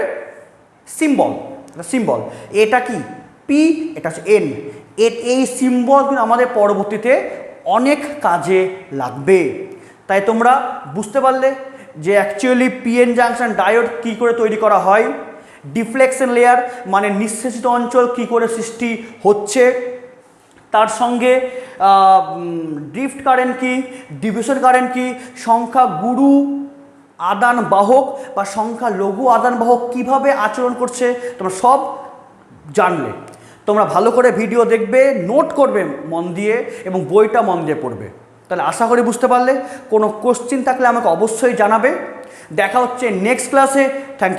সিম্বল। এটা কি? পি, এটা হচ্ছে এন। এই সিম্বল কিন্তু আমাদের পরবর্তীতে অনেক কাজে লাগবে। তাই তোমরা বুঝতে পারলে যে অ্যাকচুয়ালি পিএন জাংশন ডায়োড কী করে তৈরি করা হয়, ডিফ্লেকশন লেয়ার মানে নিঃশেষিত অঞ্চল কী করে সৃষ্টি হচ্ছে, তার সঙ্গে ড্রিফট কারেন্ট কি, ডিভিশন কারেন্ট কি, সংখ্যা গুরু আদান বাহক বা সংখ্যা লঘু আদান বাহক কীভাবে আচরণ করছে তোমরা সব জানলে। তোমরা ভালো করে ভিডিও দেখবে, নোট করবে মন দিয়ে এবং বইটা মন দিয়ে পড়বে। তাহলে আশা করি বুঝতে পারলে। কোনো কোশ্চিন থাকলে আমাকে অবশ্যই জানাবে। দেখা হচ্ছে নেক্সট ক্লাসে।